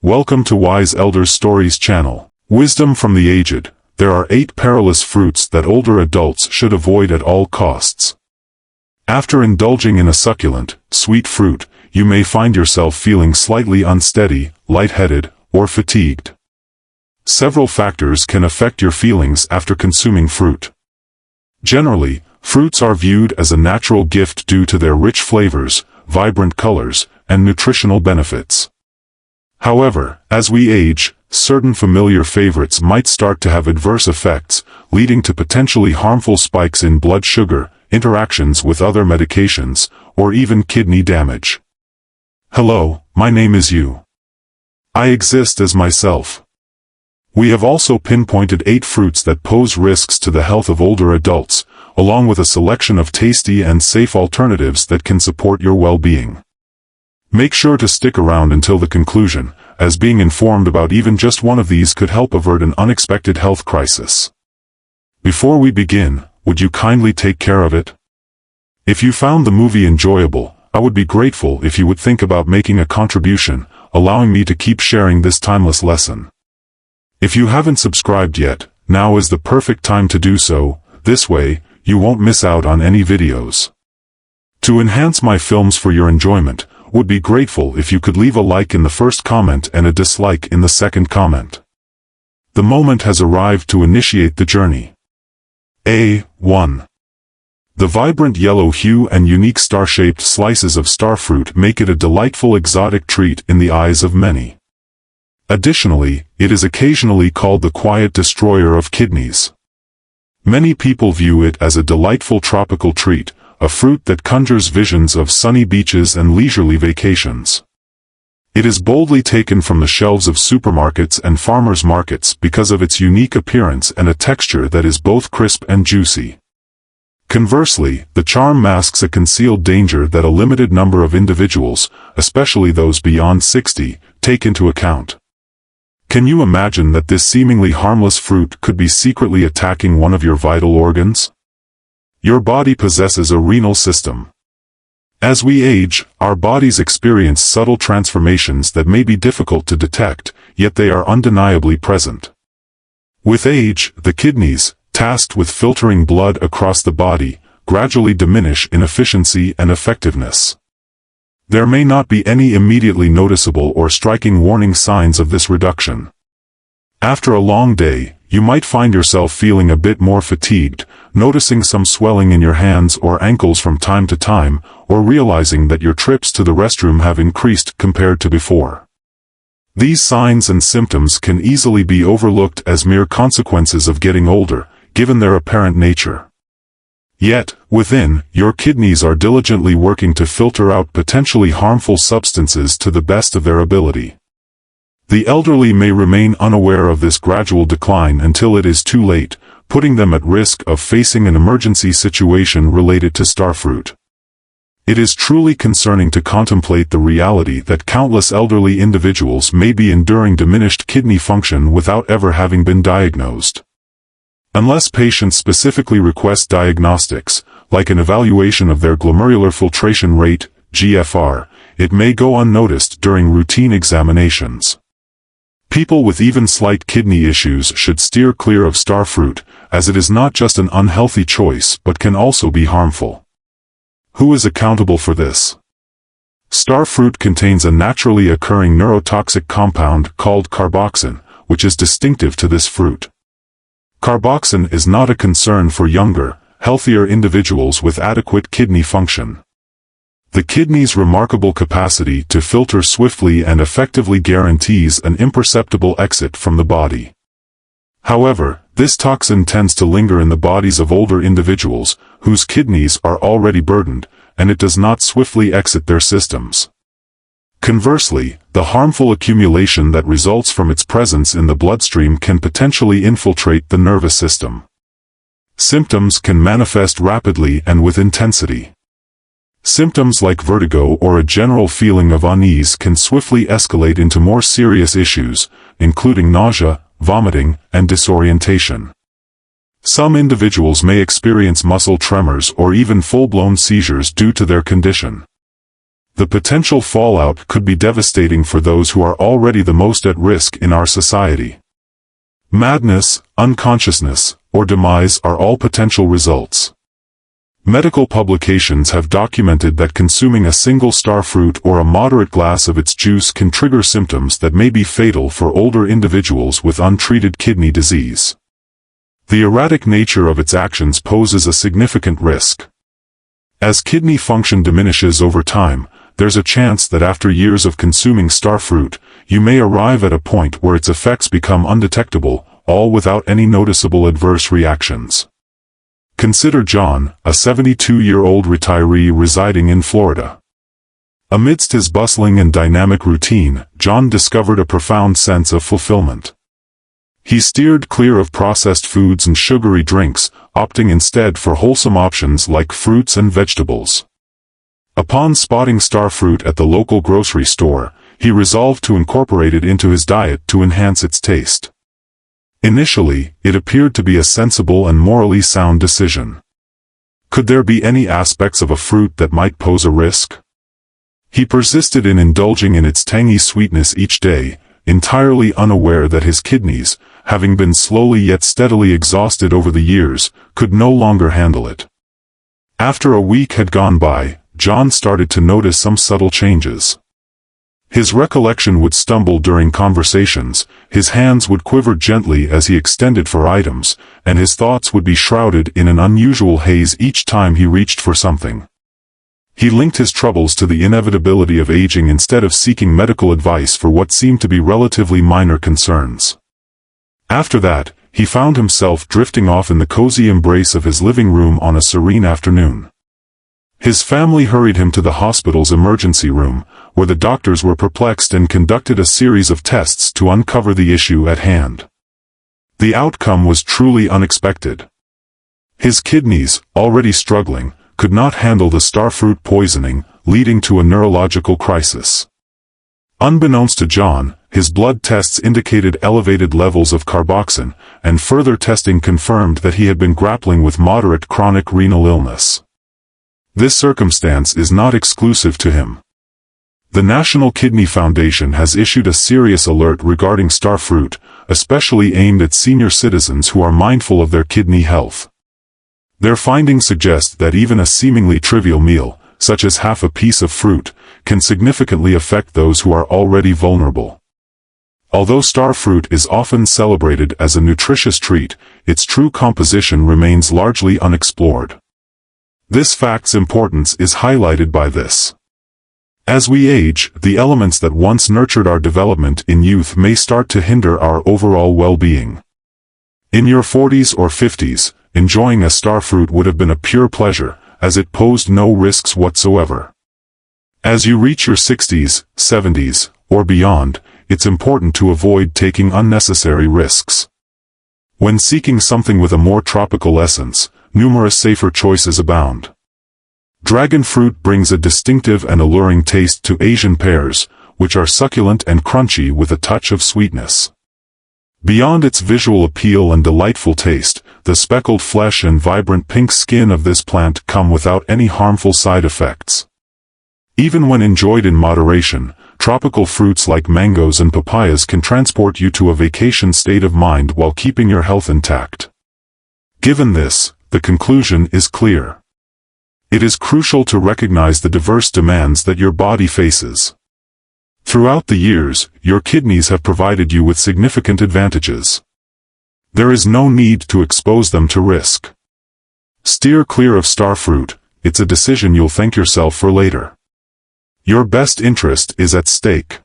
Welcome to Wise Elders Stories channel. Wisdom from the Aged. There are 8 perilous fruits that older adults should avoid at all costs. After indulging in a succulent, sweet fruit, you may find yourself feeling slightly unsteady, lightheaded, or fatigued. Several factors can affect your feelings after consuming fruit. Generally, fruits are viewed as a natural gift due to their rich flavors, vibrant colors, and nutritional benefits. However, as we age, certain familiar favorites might start to have adverse effects, leading to potentially harmful spikes in blood sugar, interactions with other medications, or even kidney damage. Hello, my name is you. I exist as myself. We have also pinpointed 8 fruits that pose risks to the health of older adults, along with a selection of tasty and safe alternatives that can support your well-being. Make sure to stick around until the conclusion, as being informed about even just one of these could help avert an unexpected health crisis. Before we begin, would you kindly take care of it? If you found the movie enjoyable, I would be grateful if you would think about making a contribution, allowing me to keep sharing this timeless lesson. If you haven't subscribed yet, now is the perfect time to do so. This way, you won't miss out on any videos. To enhance my films for your enjoyment, would be grateful if you could leave a like in the first comment and a dislike in the second comment. The moment has arrived to initiate the journey. A1. The vibrant yellow hue and unique star-shaped slices of starfruit make it a delightful exotic treat in the eyes of many. Additionally, it is occasionally called the quiet destroyer of kidneys. Many people view it as a delightful tropical treat, a fruit that conjures visions of sunny beaches and leisurely vacations. It is boldly taken from the shelves of supermarkets and farmers' markets because of its unique appearance and a texture that is both crisp and juicy. Conversely, the charm masks a concealed danger that a limited number of individuals, especially those beyond 60, take into account. Can you imagine that this seemingly harmless fruit could be secretly attacking one of your vital organs? Your body possesses a renal system. As we age, our bodies experience subtle transformations that may be difficult to detect, yet they are undeniably present. With age, the kidneys, tasked with filtering blood across the body, gradually diminish in efficiency and effectiveness. There may not be any immediately noticeable or striking warning signs of this reduction. After a long day, you might find yourself feeling a bit more fatigued, noticing some swelling in your hands or ankles from time to time, or realizing that your trips to the restroom have increased compared to before. These signs and symptoms can easily be overlooked as mere consequences of getting older, given their apparent nature. Yet, within, your kidneys are diligently working to filter out potentially harmful substances to the best of their ability. The elderly may remain unaware of this gradual decline until it is too late, putting them at risk of facing an emergency situation related to starfruit. It is truly concerning to contemplate the reality that countless elderly individuals may be enduring diminished kidney function without ever having been diagnosed. Unless patients specifically request diagnostics, like an evaluation of their glomerular filtration rate, GFR, it may go unnoticed during routine examinations. People with even slight kidney issues should steer clear of starfruit, as it is not just an unhealthy choice but can also be harmful. Who is accountable for this? Starfruit contains a naturally occurring neurotoxic compound called carboxin, which is distinctive to this fruit. Carboxin is not a concern for younger, healthier individuals with adequate kidney function. The kidney's remarkable capacity to filter swiftly and effectively guarantees an imperceptible exit from the body. However, this toxin tends to linger in the bodies of older individuals, whose kidneys are already burdened, and it does not swiftly exit their systems. Conversely, the harmful accumulation that results from its presence in the bloodstream can potentially infiltrate the nervous system. Symptoms can manifest rapidly and with intensity. Symptoms like vertigo or a general feeling of unease can swiftly escalate into more serious issues, including nausea, vomiting, and disorientation. Some individuals may experience muscle tremors or even full-blown seizures due to their condition. The potential fallout could be devastating for those who are already the most at risk in our society. Madness, unconsciousness, or demise are all potential results. Medical publications have documented that consuming a single starfruit or a moderate glass of its juice can trigger symptoms that may be fatal for older individuals with untreated kidney disease. The erratic nature of its actions poses a significant risk. As kidney function diminishes over time, there's a chance that after years of consuming starfruit, you may arrive at a point where its effects become undetectable, all without any noticeable adverse reactions. Consider John, a 72-year-old retiree residing in Florida. Amidst his bustling and dynamic routine, John discovered a profound sense of fulfillment. He steered clear of processed foods and sugary drinks, opting instead for wholesome options like fruits and vegetables. Upon spotting starfruit at the local grocery store, he resolved to incorporate it into his diet to enhance its taste. Initially, it appeared to be a sensible and morally sound decision. Could there be any aspects of a fruit that might pose a risk? He persisted in indulging in its tangy sweetness each day, entirely unaware that his kidneys, having been slowly yet steadily exhausted over the years, could no longer handle it. After a week had gone by, John started to notice some subtle changes. His recollection would stumble during conversations, his hands would quiver gently as he extended for items, and his thoughts would be shrouded in an unusual haze each time he reached for something. He linked his troubles to the inevitability of aging instead of seeking medical advice for what seemed to be relatively minor concerns. After that, he found himself drifting off in the cozy embrace of his living room on a serene afternoon. His family hurried him to the hospital's emergency room, where the doctors were perplexed and conducted a series of tests to uncover the issue at hand. The outcome was truly unexpected. His kidneys, already struggling, could not handle the starfruit poisoning, leading to a neurological crisis. Unbeknownst to John, his blood tests indicated elevated levels of carboxin, and further testing confirmed that he had been grappling with moderate chronic renal illness. This circumstance is not exclusive to him. The National Kidney Foundation has issued a serious alert regarding starfruit, especially aimed at senior citizens who are mindful of their kidney health. Their findings suggest that even a seemingly trivial meal, such as half a piece of fruit, can significantly affect those who are already vulnerable. Although starfruit is often celebrated as a nutritious treat, its true composition remains largely unexplored. This fact's importance is highlighted by this. As we age, the elements that once nurtured our development in youth may start to hinder our overall well-being. In your 40s or 50s, enjoying a starfruit would have been a pure pleasure, as it posed no risks whatsoever. As you reach your 60s, 70s, or beyond, it's important to avoid taking unnecessary risks. When seeking something with a more tropical essence, numerous safer choices abound. Dragon fruit brings a distinctive and alluring taste to Asian pears, which are succulent and crunchy with a touch of sweetness. Beyond its visual appeal and delightful taste, the speckled flesh and vibrant pink skin of this plant come without any harmful side effects. Even when enjoyed in moderation, tropical fruits like mangoes and papayas can transport you to a vacation state of mind while keeping your health intact. Given this, the conclusion is clear. It is crucial to recognize the diverse demands that your body faces. Throughout the years, your kidneys have provided you with significant advantages. There is no need to expose them to risk. Steer clear of starfruit, it's a decision you'll thank yourself for later. Your best interest is at stake.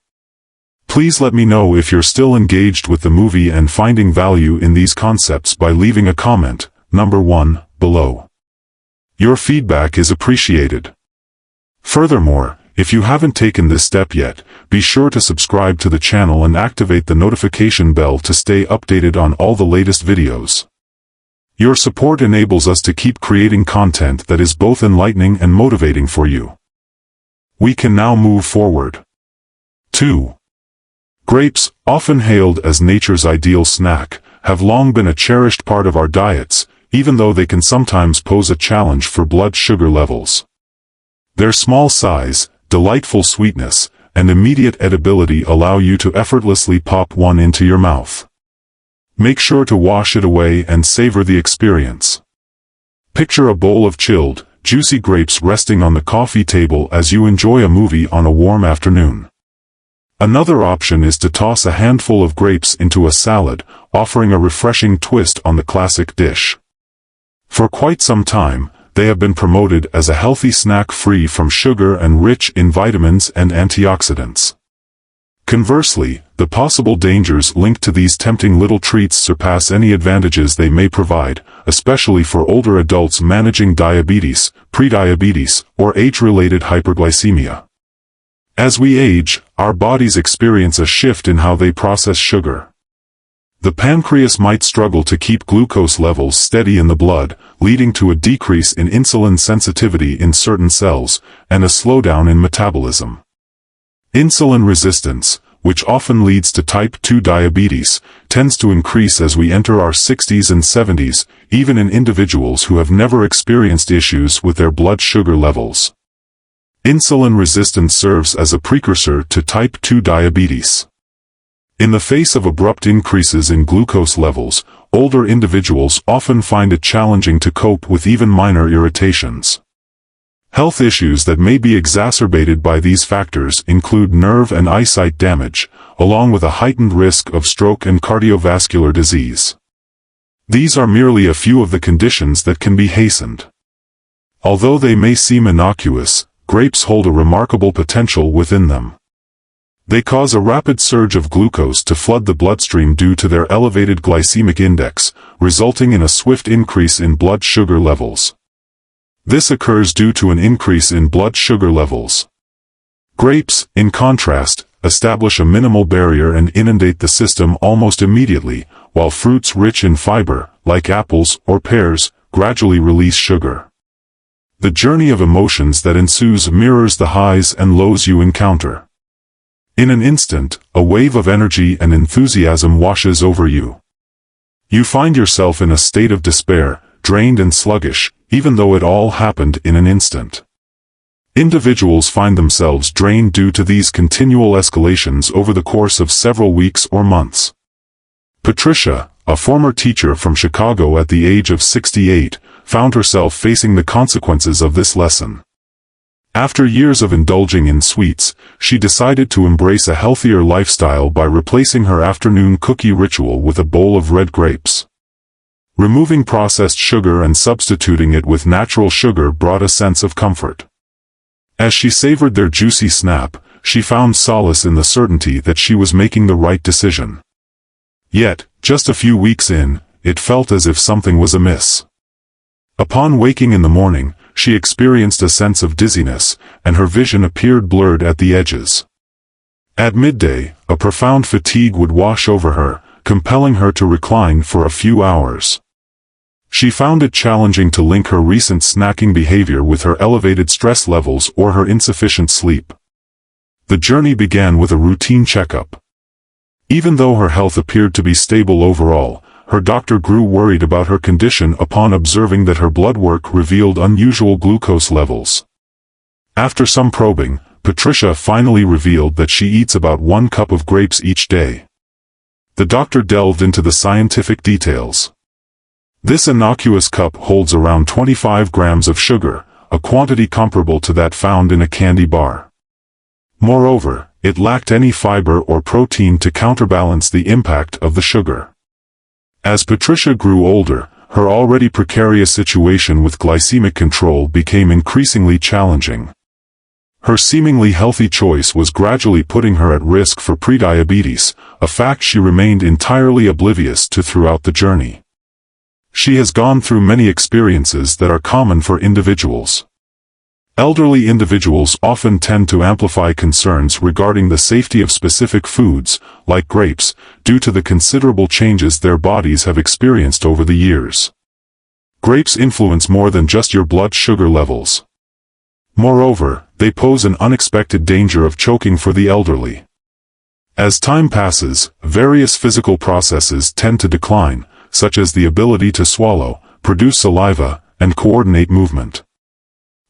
Please let me know if you're still engaged with the movie and finding value in these concepts by leaving a comment, number 1, below. Your feedback is appreciated. Furthermore, if you haven't taken this step yet, be sure to subscribe to the channel and activate the notification bell to stay updated on all the latest videos. Your support enables us to keep creating content that is both enlightening and motivating for you. We can now move forward. 2. Grapes, often hailed as nature's ideal snack, have long been a cherished part of our diets, even though they can sometimes pose a challenge for blood sugar levels. Their small size, delightful sweetness, and immediate edibility allow you to effortlessly pop one into your mouth. Make sure to wash it away and savor the experience. Picture a bowl of chilled, juicy grapes resting on the coffee table as you enjoy a movie on a warm afternoon. Another option is to toss a handful of grapes into a salad, offering a refreshing twist on the classic dish. For quite some time, they have been promoted as a healthy snack free from sugar and rich in vitamins and antioxidants. Conversely, the possible dangers linked to these tempting little treats surpass any advantages they may provide, especially for older adults managing diabetes, prediabetes, or age-related hyperglycemia. As we age, our bodies experience a shift in how they process sugar. The pancreas might struggle to keep glucose levels steady in the blood, leading to a decrease in insulin sensitivity in certain cells, and a slowdown in metabolism. Insulin resistance, which often leads to type 2 diabetes, tends to increase as we enter our 60s and 70s, even in individuals who have never experienced issues with their blood sugar levels. Insulin resistance serves as a precursor to type 2 diabetes. In the face of abrupt increases in glucose levels, older individuals often find it challenging to cope with even minor irritations. Health issues that may be exacerbated by these factors include nerve and eyesight damage, along with a heightened risk of stroke and cardiovascular disease. These are merely a few of the conditions that can be hastened. Although they may seem innocuous, grapes hold a remarkable potential within them. They cause a rapid surge of glucose to flood the bloodstream due to their elevated glycemic index, resulting in a swift increase in blood sugar levels. This occurs due to an increase in blood sugar levels. Grapes, in contrast, establish a minimal barrier and inundate the system almost immediately, while fruits rich in fiber, like apples or pears, gradually release sugar. The journey of emotions that ensues mirrors the highs and lows you encounter. In an instant, a wave of energy and enthusiasm washes over you. You find yourself in a state of despair, drained and sluggish, even though it all happened in an instant. Individuals find themselves drained due to these continual escalations over the course of several weeks or months. Patricia, a former teacher from Chicago at the age of 68, found herself facing the consequences of this lesson. After years of indulging in sweets, she decided to embrace a healthier lifestyle by replacing her afternoon cookie ritual with a bowl of red grapes. Removing processed sugar and substituting it with natural sugar brought a sense of comfort. As she savored their juicy snap, she found solace in the certainty that she was making the right decision. Yet, just a few weeks in, it felt as if something was amiss. Upon waking in the morning, she experienced a sense of dizziness, and her vision appeared blurred at the edges. At midday, a profound fatigue would wash over her, compelling her to recline for a few hours. She found it challenging to link her recent snacking behavior with her elevated stress levels or her insufficient sleep. The journey began with a routine checkup. Even though her health appeared to be stable overall, her doctor grew worried about her condition upon observing that her blood work revealed unusual glucose levels. After some probing, Patricia finally revealed that she eats about 1 cup of grapes each day. The doctor delved into the scientific details. This innocuous cup holds around 25 grams of sugar, a quantity comparable to that found in a candy bar. Moreover, it lacked any fiber or protein to counterbalance the impact of the sugar. As Patricia grew older, her already precarious situation with glycemic control became increasingly challenging. Her seemingly healthy choice was gradually putting her at risk for prediabetes, a fact she remained entirely oblivious to throughout the journey. She has gone through many experiences that are common for individuals. Elderly individuals often tend to amplify concerns regarding the safety of specific foods, like grapes, due to the considerable changes their bodies have experienced over the years. Grapes influence more than just your blood sugar levels. Moreover, they pose an unexpected danger of choking for the elderly. As time passes, various physical processes tend to decline, such as the ability to swallow, produce saliva, and coordinate movement.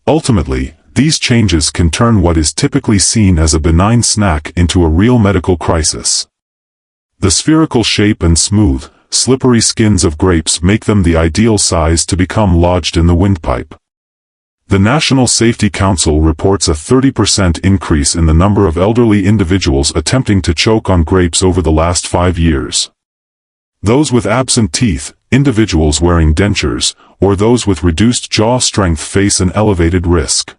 Ultimately, these changes can turn what is typically seen as a benign snack into a real medical crisis. The spherical shape and smooth, slippery skins of grapes make them the ideal size to become lodged in the windpipe. The National Safety Council reports a 30% increase in the number of elderly individuals attempting to choke on grapes over the last 5 years. Those with absent teeth, individuals wearing dentures, or those with reduced jaw strength face an elevated risk.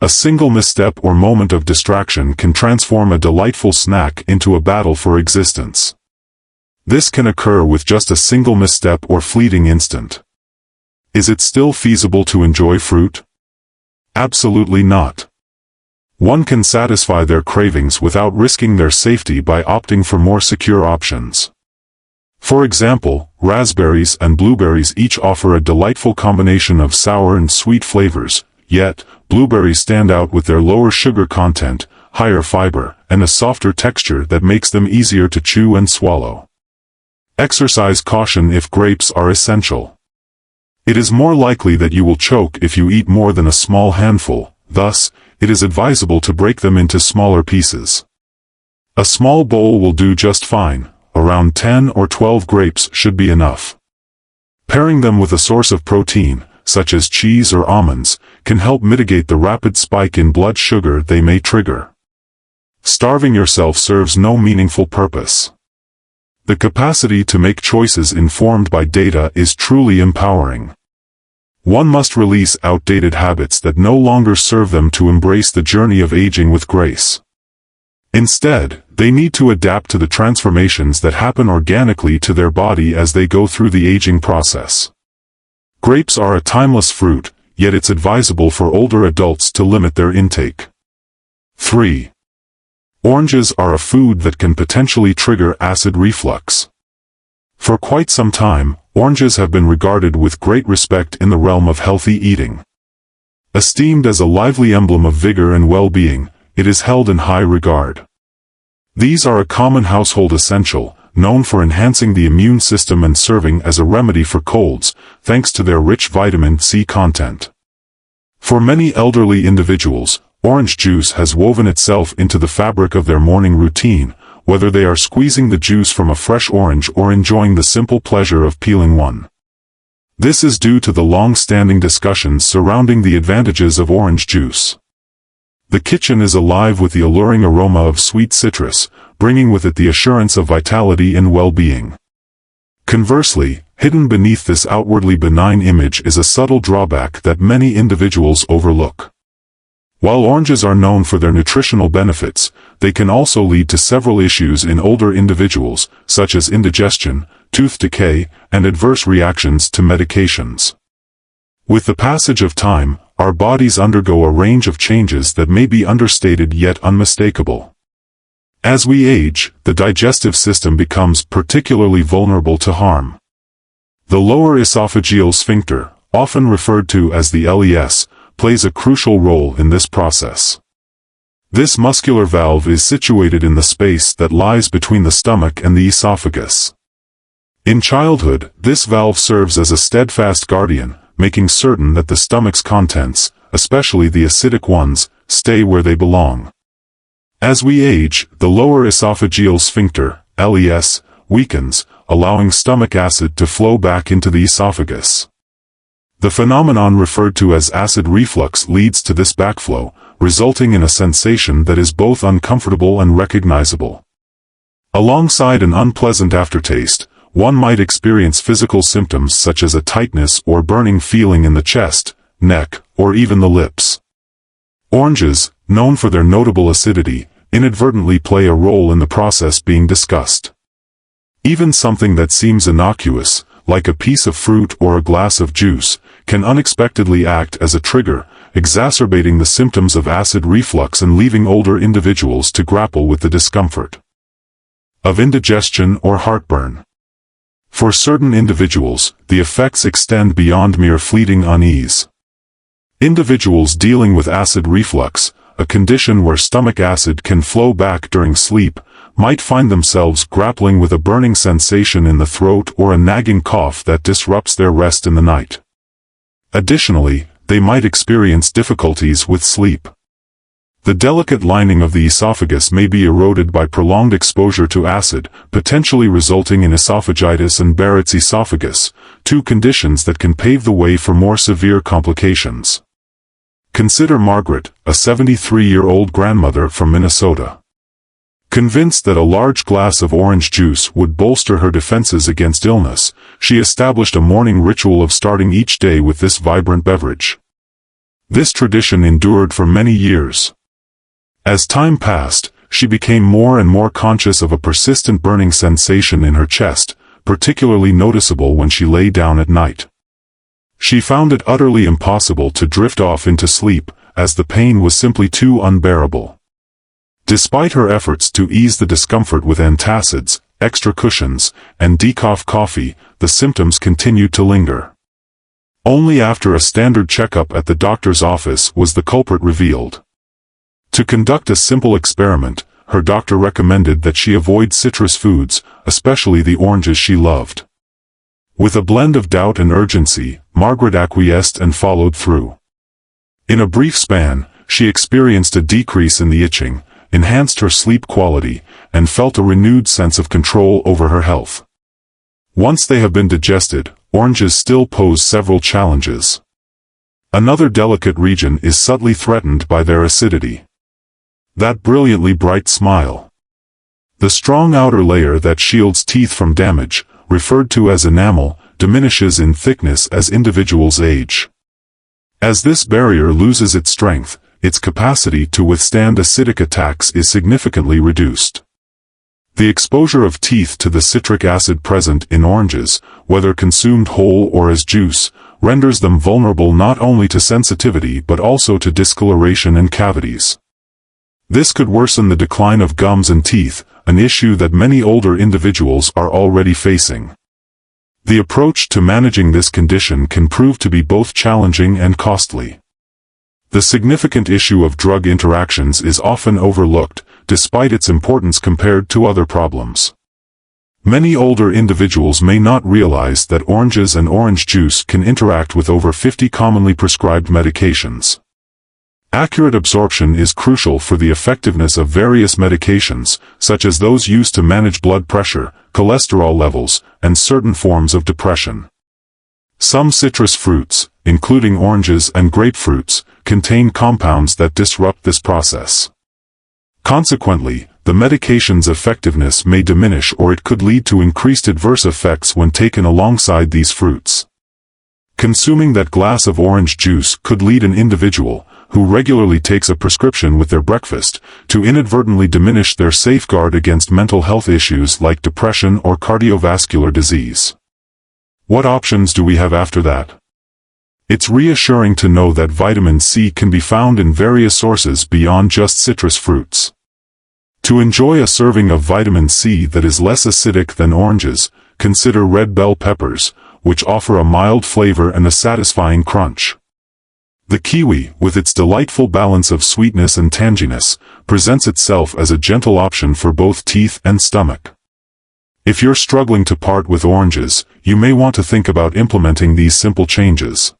A single misstep or moment of distraction can transform a delightful snack into a battle for existence. This can occur with just a single misstep or fleeting instant. Is it still feasible to enjoy fruit? Absolutely not. One can satisfy their cravings without risking their safety by opting for more secure options. For example, raspberries and blueberries each offer a delightful combination of sour and sweet flavors, yet, blueberries stand out with their lower sugar content, higher fiber, and a softer texture that makes them easier to chew and swallow. Exercise caution if grapes are essential. It is more likely that you will choke if you eat more than a small handful, thus, it is advisable to break them into smaller pieces. A small bowl will do just fine. Around 10 or 12 grapes should be enough. Pairing them with a source of protein, such as cheese or almonds, can help mitigate the rapid spike in blood sugar they may trigger. Starving yourself serves no meaningful purpose. The capacity to make choices informed by data is truly empowering. One must release outdated habits that no longer serve them to embrace the journey of aging with grace. Instead, they need to adapt to the transformations that happen organically to their body as they go through the aging process. Grapes are a timeless fruit, yet it's advisable for older adults to limit their intake. 3. Oranges are a food that can potentially trigger acid reflux. For quite some time, oranges have been regarded with great respect in the realm of healthy eating. Esteemed as a lively emblem of vigor and well-being, it is held in high regard. These are a common household essential, known for enhancing the immune system and serving as a remedy for colds, thanks to their rich vitamin C content. For many elderly individuals, orange juice has woven itself into the fabric of their morning routine, whether they are squeezing the juice from a fresh orange or enjoying the simple pleasure of peeling one. This is due to the long-standing discussions surrounding the advantages of orange juice. The kitchen is alive with the alluring aroma of sweet citrus, bringing with it the assurance of vitality and well-being. Conversely, hidden beneath this outwardly benign image is a subtle drawback that many individuals overlook. While oranges are known for their nutritional benefits, they can also lead to several issues in older individuals, such as indigestion, tooth decay, and adverse reactions to medications. With the passage of time, our bodies undergo a range of changes that may be understated yet unmistakable. As we age, the digestive system becomes particularly vulnerable to harm. The lower esophageal sphincter, often referred to as the LES, plays a crucial role in this process. This muscular valve is situated in the space that lies between the stomach and the esophagus. In childhood, this valve serves as a steadfast guardian, making certain that the stomach's contents, especially the acidic ones, stay where they belong. As we age, the lower esophageal sphincter, LES, weakens, allowing stomach acid to flow back into the esophagus. The phenomenon referred to as acid reflux leads to this backflow, resulting in a sensation that is both uncomfortable and recognizable. Alongside an unpleasant aftertaste, one might experience physical symptoms such as a tightness or burning feeling in the chest, neck, or even the lips. Oranges, known for their notable acidity, inadvertently play a role in the process being discussed. Even something that seems innocuous, like a piece of fruit or a glass of juice, can unexpectedly act as a trigger, exacerbating the symptoms of acid reflux and leaving older individuals to grapple with the discomfort of indigestion or heartburn. For certain individuals, the effects extend beyond mere fleeting unease. Individuals dealing with acid reflux, a condition where stomach acid can flow back during sleep, might find themselves grappling with a burning sensation in the throat or a nagging cough that disrupts their rest in the night. Additionally, they might experience difficulties with sleep. The delicate lining of the esophagus may be eroded by prolonged exposure to acid, potentially resulting in esophagitis and Barrett's esophagus, two conditions that can pave the way for more severe complications. Consider Margaret, a 73-year-old grandmother from Minnesota. Convinced that a large glass of orange juice would bolster her defenses against illness, she established a morning ritual of starting each day with this vibrant beverage. This tradition endured for many years. As time passed, she became more and more conscious of a persistent burning sensation in her chest, particularly noticeable when she lay down at night. She found it utterly impossible to drift off into sleep, as the pain was simply too unbearable. Despite her efforts to ease the discomfort with antacids, extra cushions, and decaf coffee, the symptoms continued to linger. Only after a standard checkup at the doctor's office was the culprit revealed. To conduct a simple experiment, her doctor recommended that she avoid citrus foods, especially the oranges she loved. With a blend of doubt and urgency, Margaret acquiesced and followed through. In a brief span, she experienced a decrease in the itching, enhanced her sleep quality, and felt a renewed sense of control over her health. Once they have been digested, oranges still pose several challenges. Another delicate region is subtly threatened by their acidity. That brilliantly bright smile. The strong outer layer that shields teeth from damage, referred to as enamel, diminishes in thickness as individuals age. As this barrier loses its strength, its capacity to withstand acidic attacks is significantly reduced. The exposure of teeth to the citric acid present in oranges, whether consumed whole or as juice, renders them vulnerable not only to sensitivity but also to discoloration and cavities. This could worsen the decline of gums and teeth, an issue that many older individuals are already facing. The approach to managing this condition can prove to be both challenging and costly. The significant issue of drug interactions is often overlooked, despite its importance compared to other problems. Many older individuals may not realize that oranges and orange juice can interact with over 50 commonly prescribed medications. Accurate absorption is crucial for the effectiveness of various medications, such as those used to manage blood pressure, cholesterol levels, and certain forms of depression. Some citrus fruits, including oranges and grapefruits, contain compounds that disrupt this process. Consequently, the medication's effectiveness may diminish or it could lead to increased adverse effects when taken alongside these fruits. Consuming that glass of orange juice could lead an individual, who regularly takes a prescription with their breakfast, to inadvertently diminish their safeguard against mental health issues like depression or cardiovascular disease. What options do we have after that? It's reassuring to know that vitamin C can be found in various sources beyond just citrus fruits. To enjoy a serving of vitamin C that is less acidic than oranges, consider red bell peppers, which offer a mild flavor and a satisfying crunch. The kiwi, with its delightful balance of sweetness and tanginess, presents itself as a gentle option for both teeth and stomach. If you're struggling to part with oranges, you may want to think about implementing these simple changes.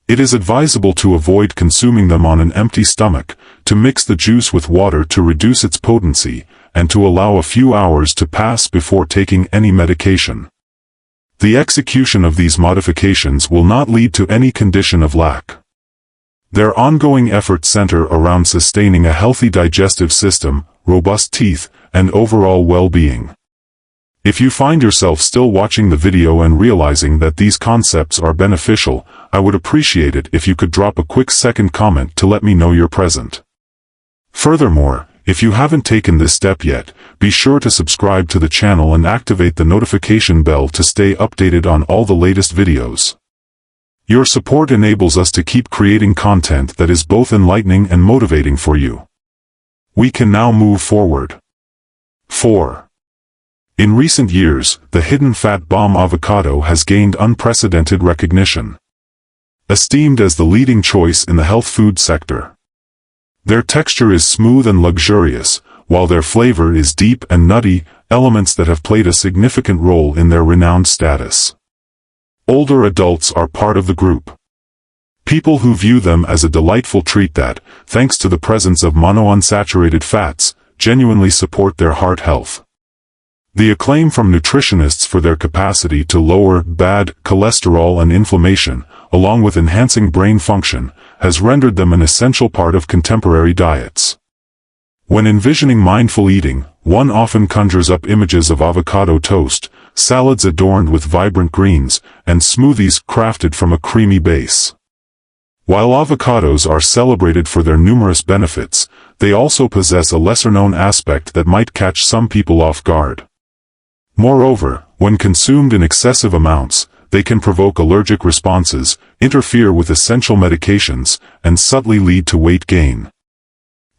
It is advisable to avoid consuming them on an empty stomach, to mix the juice with water to reduce its potency, and to allow a few hours to pass before taking any medication. The execution of these modifications will not lead to any condition of lack. Their ongoing efforts center around sustaining a healthy digestive system, robust teeth, and overall well-being. If you find yourself still watching the video and realizing that these concepts are beneficial, I would appreciate it if you could drop a quick second comment to let me know you're present. Furthermore, if you haven't taken this step yet, be sure to subscribe to the channel and activate the notification bell to stay updated on all the latest videos. Your support enables us to keep creating content that is both enlightening and motivating for you. We can now move forward. 4. In recent years, the hidden fat bomb avocado has gained unprecedented recognition. Esteemed as the leading choice in the health food sector. Their texture is smooth and luxurious, while their flavor is deep and nutty, elements that have played a significant role in their renowned status. Older adults are part of the group. People who view them as a delightful treat that, thanks to the presence of monounsaturated fats, genuinely support their heart health. The acclaim from nutritionists for their capacity to lower bad cholesterol and inflammation, along with enhancing brain function, has rendered them an essential part of contemporary diets. When envisioning mindful eating, one often conjures up images of avocado toast, salads adorned with vibrant greens, and smoothies crafted from a creamy base. While avocados are celebrated for their numerous benefits, they also possess a lesser-known aspect that might catch some people off guard. Moreover, when consumed in excessive amounts, they can provoke allergic responses, interfere with essential medications, and subtly lead to weight gain.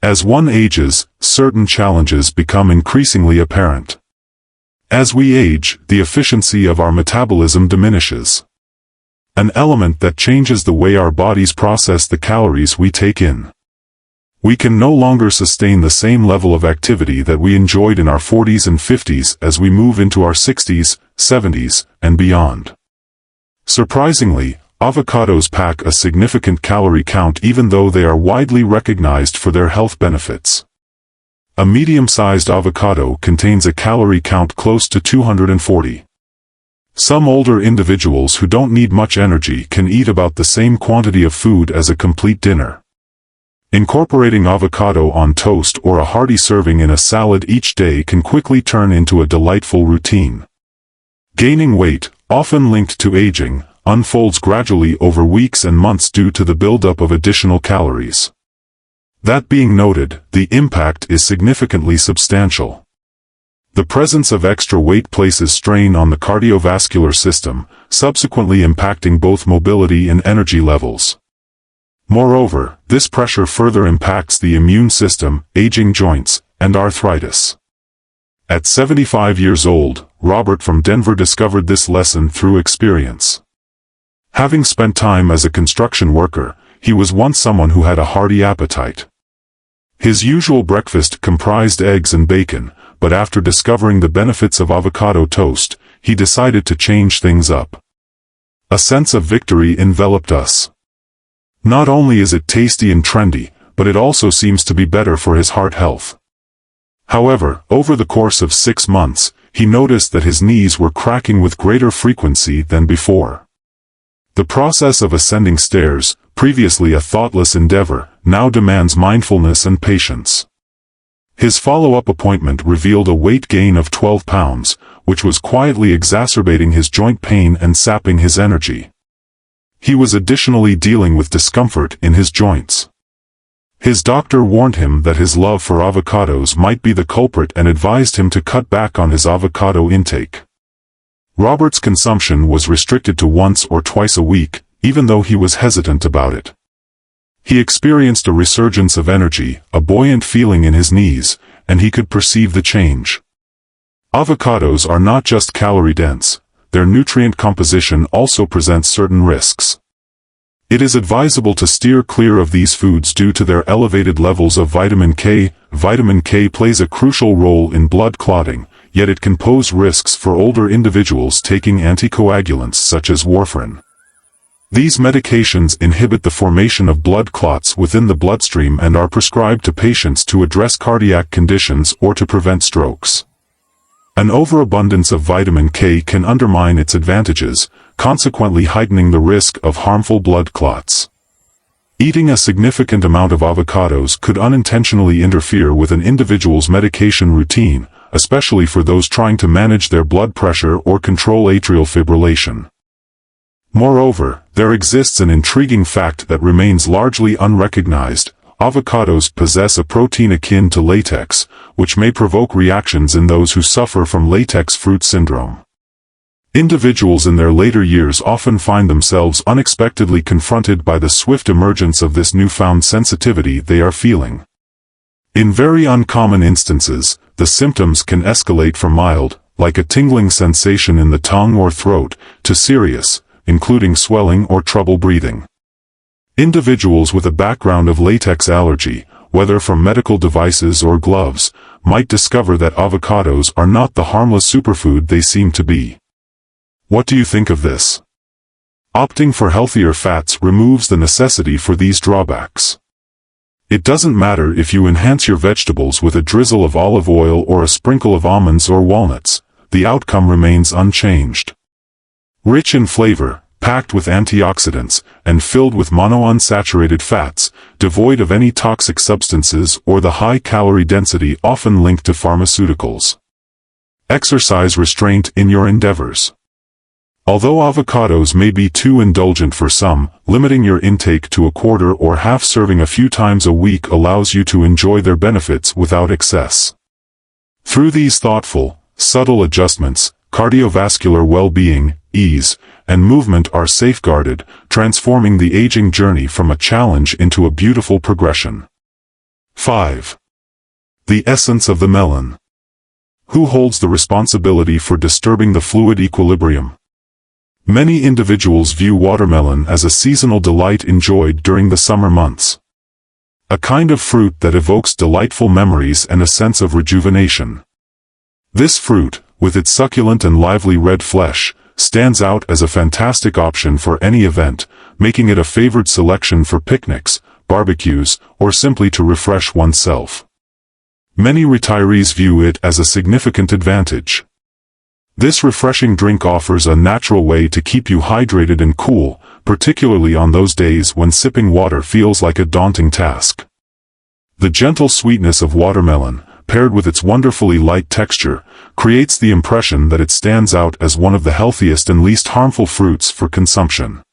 As one ages, certain challenges become increasingly apparent. As we age, the efficiency of our metabolism diminishes. An element that changes the way our bodies process the calories we take in. We can no longer sustain the same level of activity that we enjoyed in our 40s and 50s as we move into our 60s, 70s, and beyond. Surprisingly, avocados pack a significant calorie count even though they are widely recognized for their health benefits. A medium-sized avocado contains a calorie count close to 240. Some older individuals who don't need much energy can eat about the same quantity of food as a complete dinner. Incorporating avocado on toast or a hearty serving in a salad each day can quickly turn into a delightful routine. Gaining weight, often linked to aging, unfolds gradually over weeks and months due to the buildup of additional calories. That being noted, the impact is significantly substantial. The presence of extra weight places strain on the cardiovascular system, subsequently impacting both mobility and energy levels. Moreover, this pressure further impacts the immune system, aging joints, and arthritis. At 75 years old, Robert from Denver discovered this lesson through experience. Having spent time as a construction worker, he was once someone who had a hearty appetite. His usual breakfast comprised eggs and bacon, but after discovering the benefits of avocado toast, he decided to change things up. A sense of victory enveloped us. Not only is it tasty and trendy, but it also seems to be better for his heart health. However, over the course of 6 months, he noticed that his knees were cracking with greater frequency than before. The process of ascending stairs, previously a thoughtless endeavor, now demands mindfulness and patience. His follow-up appointment revealed a weight gain of 12 pounds, which was quietly exacerbating his joint pain and sapping his energy. He was additionally dealing with discomfort in his joints. His doctor warned him that his love for avocados might be the culprit and advised him to cut back on his avocado intake. Robert's consumption was restricted to once or twice a week, even though he was hesitant about it. He experienced a resurgence of energy, a buoyant feeling in his knees, and he could perceive the change. Avocados are not just calorie-dense. Their nutrient composition also presents certain risks. It is advisable to steer clear of these foods due to their elevated levels of vitamin K. Vitamin K plays a crucial role in blood clotting, yet it can pose risks for older individuals taking anticoagulants such as warfarin. These medications inhibit the formation of blood clots within the bloodstream and are prescribed to patients to address cardiac conditions or to prevent strokes. An overabundance of vitamin K can undermine its advantages, consequently heightening the risk of harmful blood clots. Eating a significant amount of avocados could unintentionally interfere with an individual's medication routine, especially for those trying to manage their blood pressure or control atrial fibrillation. Moreover, there exists an intriguing fact that remains largely unrecognized. Avocados possess a protein akin to latex, which may provoke reactions in those who suffer from latex fruit syndrome. Individuals in their later years often find themselves unexpectedly confronted by the swift emergence of this newfound sensitivity they are feeling. In very uncommon instances, the symptoms can escalate from mild, like a tingling sensation in the tongue or throat, to serious, including swelling or trouble breathing. Individuals with a background of latex allergy, whether from medical devices or gloves, might discover that avocados are not the harmless superfood they seem to be. What do you think of this? Opting for healthier fats removes the necessity for these drawbacks. It doesn't matter if you enhance your vegetables with a drizzle of olive oil or a sprinkle of almonds or walnuts, the outcome remains unchanged. Rich in flavor, packed with antioxidants, and filled with monounsaturated fats, devoid of any toxic substances or the high calorie density often linked to pharmaceuticals. Exercise restraint in your endeavors. Although avocados may be too indulgent for some, limiting your intake to a quarter or half serving a few times a week allows you to enjoy their benefits without excess. Through these thoughtful, subtle adjustments, cardiovascular well-being, ease, and movement are safeguarded, transforming the aging journey from a challenge into a beautiful progression. 5. The essence of the melon. Who holds the responsibility for disturbing the fluid equilibrium? Many individuals view watermelon as a seasonal delight enjoyed during the summer months. A kind of fruit that evokes delightful memories and a sense of rejuvenation. This fruit, with its succulent and lively red flesh, stands out as a fantastic option for any event, making it a favored selection for picnics, barbecues, or simply to refresh oneself. Many retirees view it as a significant advantage. This refreshing drink offers a natural way to keep you hydrated and cool, particularly on those days when sipping water feels like a daunting task. The gentle sweetness of watermelon, paired with its wonderfully light texture, creates the impression that it stands out as one of the healthiest and least harmful fruits for consumption.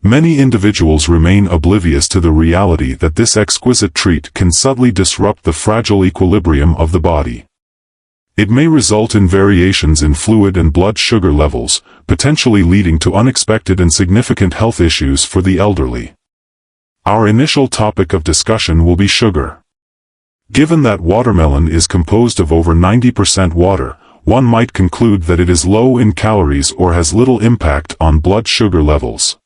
Many individuals remain oblivious to the reality that this exquisite treat can subtly disrupt the fragile equilibrium of the body. It may result in variations in fluid and blood sugar levels, potentially leading to unexpected and significant health issues for the elderly. Our initial topic of discussion will be sugar. Given that watermelon is composed of over 90% water, one might conclude that it is low in calories or has little impact on blood sugar levels.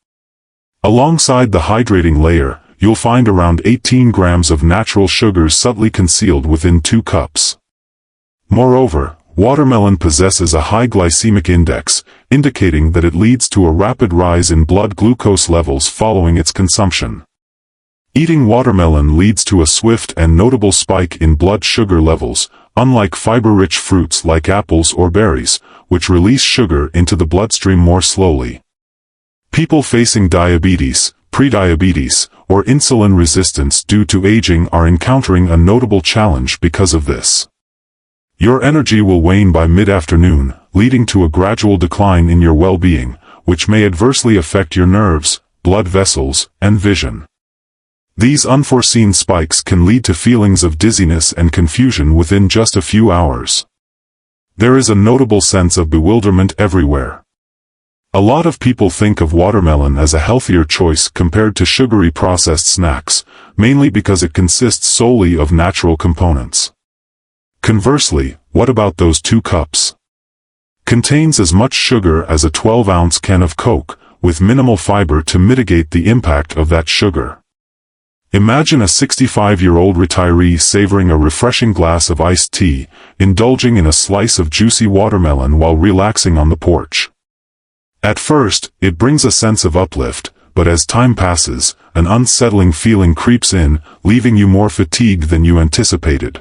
Alongside the hydrating layer, you'll find around 18 grams of natural sugars subtly concealed within 2 cups. Moreover, watermelon possesses a high glycemic index, indicating that it leads to a rapid rise in blood glucose levels following its consumption. Eating watermelon leads to a swift and notable spike in blood sugar levels, unlike fiber-rich fruits like apples or berries, which release sugar into the bloodstream more slowly. People facing diabetes, prediabetes, or insulin resistance due to aging are encountering a notable challenge because of this. Your energy will wane by mid-afternoon, leading to a gradual decline in your well-being, which may adversely affect your nerves, blood vessels, and vision. These unforeseen spikes can lead to feelings of dizziness and confusion within just a few hours. There is a notable sense of bewilderment everywhere. A lot of people think of watermelon as a healthier choice compared to sugary processed snacks, mainly because it consists solely of natural components. Conversely, what about those 2 cups? Contains as much sugar as a 12-ounce can of Coke, with minimal fiber to mitigate the impact of that sugar. Imagine a 65-year-old retiree savoring a refreshing glass of iced tea, indulging in a slice of juicy watermelon while relaxing on the porch. At first, it brings a sense of uplift, but as time passes, an unsettling feeling creeps in, leaving you more fatigued than you anticipated.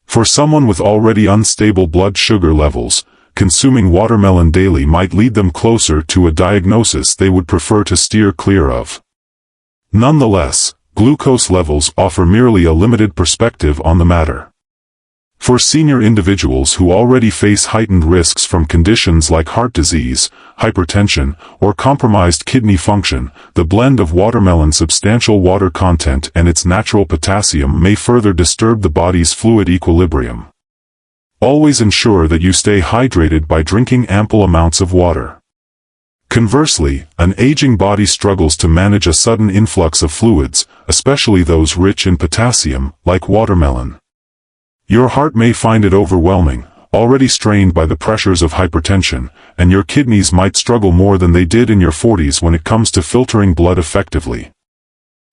For someone with already unstable blood sugar levels, consuming watermelon daily might lead them closer to a diagnosis they would prefer to steer clear of. Nonetheless, glucose levels offer merely a limited perspective on the matter. For senior individuals who already face heightened risks from conditions like heart disease, hypertension, or compromised kidney function, the blend of watermelon's substantial water content and its natural potassium may further disturb the body's fluid equilibrium. Always ensure that you stay hydrated by drinking ample amounts of water. Conversely, an aging body struggles to manage a sudden influx of fluids, especially those rich in potassium, like watermelon. Your heart may find it overwhelming, already strained by the pressures of hypertension, and your kidneys might struggle more than they did in your 40s when it comes to filtering blood effectively.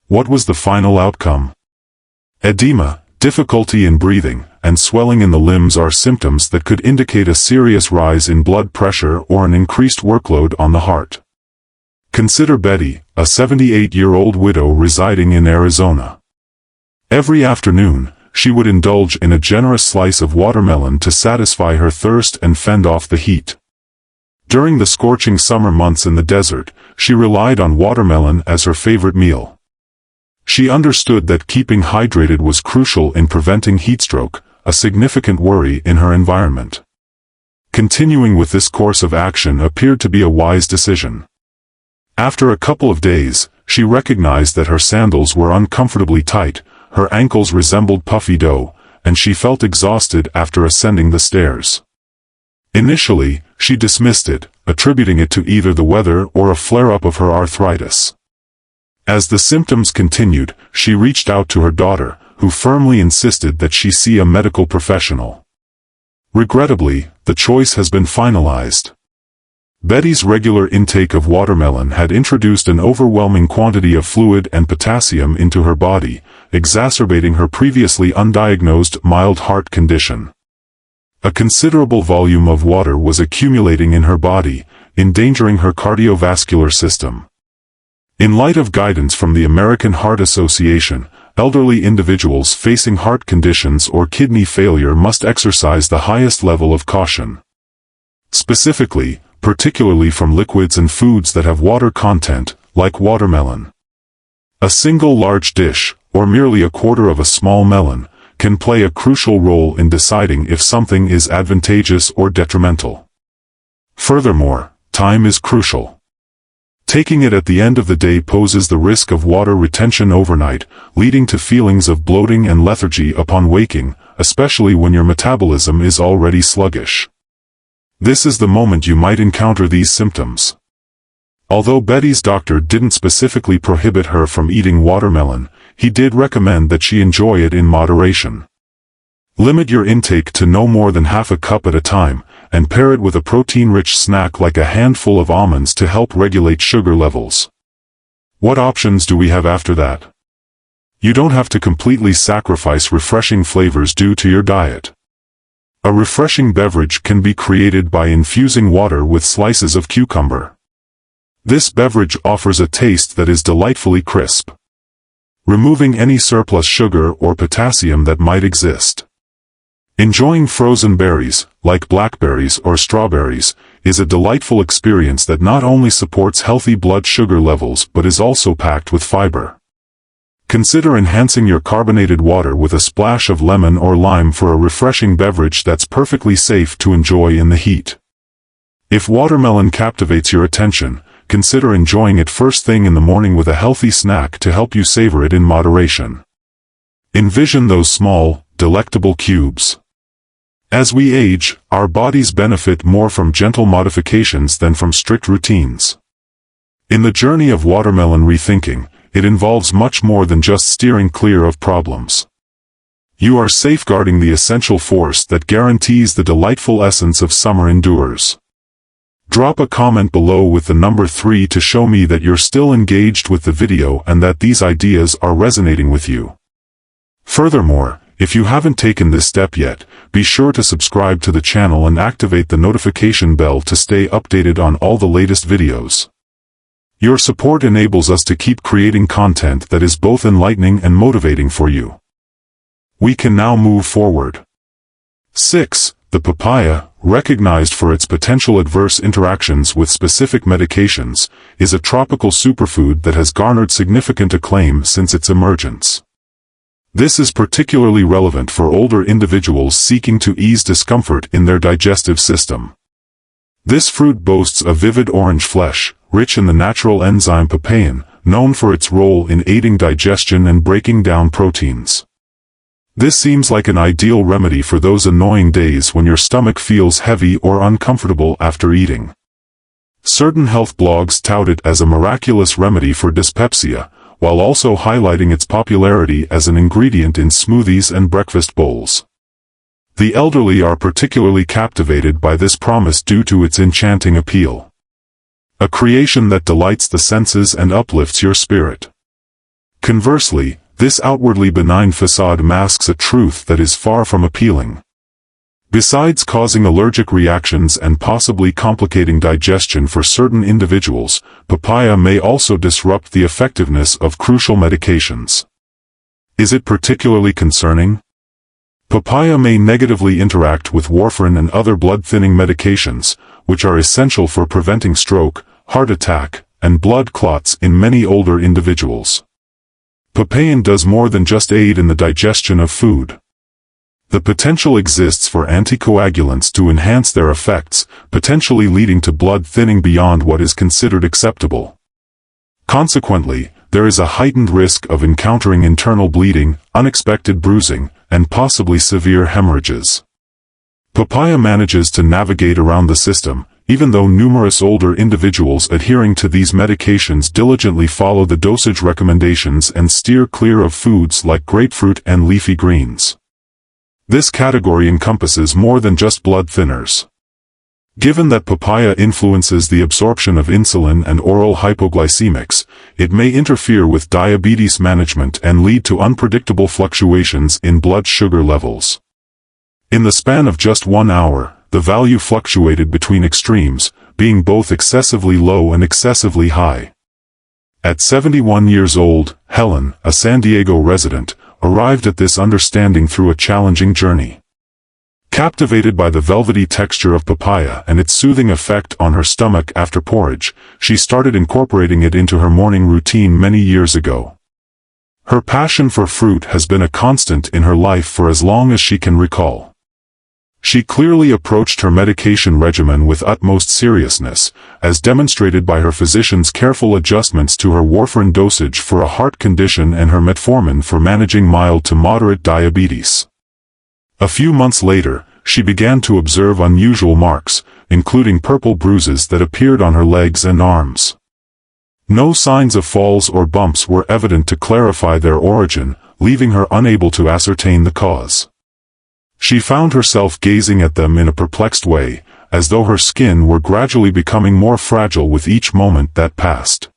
What was the final outcome? Edema, difficulty in breathing, and swelling in the limbs are symptoms that could indicate a serious rise in blood pressure or an increased workload on the heart. Consider Betty, a 78-year-old widow residing in Arizona. Every afternoon, she would indulge in a generous slice of watermelon to satisfy her thirst and fend off the heat. During the scorching summer months in the desert, she relied on watermelon as her favorite meal. She understood that keeping hydrated was crucial in preventing heatstroke, a significant worry in her environment. Continuing with this course of action appeared to be a wise decision. After a couple of days, she recognized that her sandals were uncomfortably tight, her ankles resembled puffy dough, and she felt exhausted after ascending the stairs. Initially, she dismissed it, attributing it to either the weather or a flare-up of her arthritis. As the symptoms continued, she reached out to her daughter, who firmly insisted that she see a medical professional. Regrettably, the choice has been finalized. Betty's regular intake of watermelon had introduced an overwhelming quantity of fluid and potassium into her body, exacerbating her previously undiagnosed mild heart condition. A considerable volume of water was accumulating in her body, endangering her cardiovascular system. In light of guidance from the American Heart Association, elderly individuals facing heart conditions or kidney failure must exercise the highest level of caution. Specifically, particularly from liquids and foods that have water content, like watermelon. A single large dish, or merely a quarter of a small melon, can play a crucial role in deciding if something is advantageous or detrimental. Furthermore, time is crucial. Taking it at the end of the day poses the risk of water retention overnight, leading to feelings of bloating and lethargy upon waking, especially when your metabolism is already sluggish. This is the moment you might encounter these symptoms. Although Betty's doctor didn't specifically prohibit her from eating watermelon, he did recommend that she enjoy it in moderation. Limit your intake to no more than half a cup at a time, and pair it with a protein-rich snack like a handful of almonds to help regulate sugar levels. What options do we have after that? You don't have to completely sacrifice refreshing flavors due to your diet. A refreshing beverage can be created by infusing water with slices of cucumber. This beverage offers a taste that is delightfully crisp, removing any surplus sugar or potassium that might exist. Enjoying frozen berries, like blackberries or strawberries, is a delightful experience that not only supports healthy blood sugar levels but is also packed with fiber. Consider enhancing your carbonated water with a splash of lemon or lime for a refreshing beverage that's perfectly safe to enjoy in the heat. If watermelon captivates your attention, consider enjoying it first thing in the morning with a healthy snack to help you savor it in moderation. Envision those small, delectable cubes. As we age, our bodies benefit more from gentle modifications than from strict routines. In the journey of watermelon rethinking, it involves much more than just steering clear of problems. You are safeguarding the essential force that guarantees the delightful essence of summer endures. Drop a comment below with the number 3 to show me that you're still engaged with the video and that these ideas are resonating with you. Furthermore, if you haven't taken this step yet, be sure to subscribe to the channel and activate the notification bell to stay updated on all the latest videos. Your support enables us to keep creating content that is both enlightening and motivating for you. We can now move forward. 6. The papaya, recognized for its potential adverse interactions with specific medications, is a tropical superfood that has garnered significant acclaim since its emergence. This is particularly relevant for older individuals seeking to ease discomfort in their digestive system. This fruit boasts a vivid orange flesh, rich in the natural enzyme papain, known for its role in aiding digestion and breaking down proteins. This seems like an ideal remedy for those annoying days when your stomach feels heavy or uncomfortable after eating. Certain health blogs tout it as a miraculous remedy for dyspepsia, while also highlighting its popularity as an ingredient in smoothies and breakfast bowls. The elderly are particularly captivated by this promise due to its enchanting appeal. A creation that delights the senses and uplifts your spirit. Conversely, this outwardly benign facade masks a truth that is far from appealing. Besides causing allergic reactions and possibly complicating digestion for certain individuals, papaya may also disrupt the effectiveness of crucial medications. Is it particularly concerning? Papaya may negatively interact with warfarin and other blood-thinning medications, which are essential for preventing stroke, heart attack, and blood clots in many older individuals. Papain does more than just aid in the digestion of food. The potential exists for anticoagulants to enhance their effects, potentially leading to blood thinning beyond what is considered acceptable. Consequently, there is a heightened risk of encountering internal bleeding, unexpected bruising, and possibly severe hemorrhages. Papaya manages to navigate around the system, even though numerous older individuals adhering to these medications diligently follow the dosage recommendations and steer clear of foods like grapefruit and leafy greens. This category encompasses more than just blood thinners. Given that papaya influences the absorption of insulin and oral hypoglycemics, it may interfere with diabetes management and lead to unpredictable fluctuations in blood sugar levels. In the span of just 1 hour, the value fluctuated between extremes, being both excessively low and excessively high. At 71 years old, Helen, a San Diego resident, arrived at this understanding through a challenging journey. Captivated by the velvety texture of papaya and its soothing effect on her stomach after porridge, she started incorporating it into her morning routine many years ago. Her passion for fruit has been a constant in her life for as long as she can recall. She clearly approached her medication regimen with utmost seriousness, as demonstrated by her physician's careful adjustments to her warfarin dosage for a heart condition and her metformin for managing mild to moderate diabetes. A few months later, she began to observe unusual marks, including purple bruises that appeared on her legs and arms. No signs of falls or bumps were evident to clarify their origin, leaving her unable to ascertain the cause. She found herself gazing at them in a perplexed way, as though her skin were gradually becoming more fragile with each moment that passed.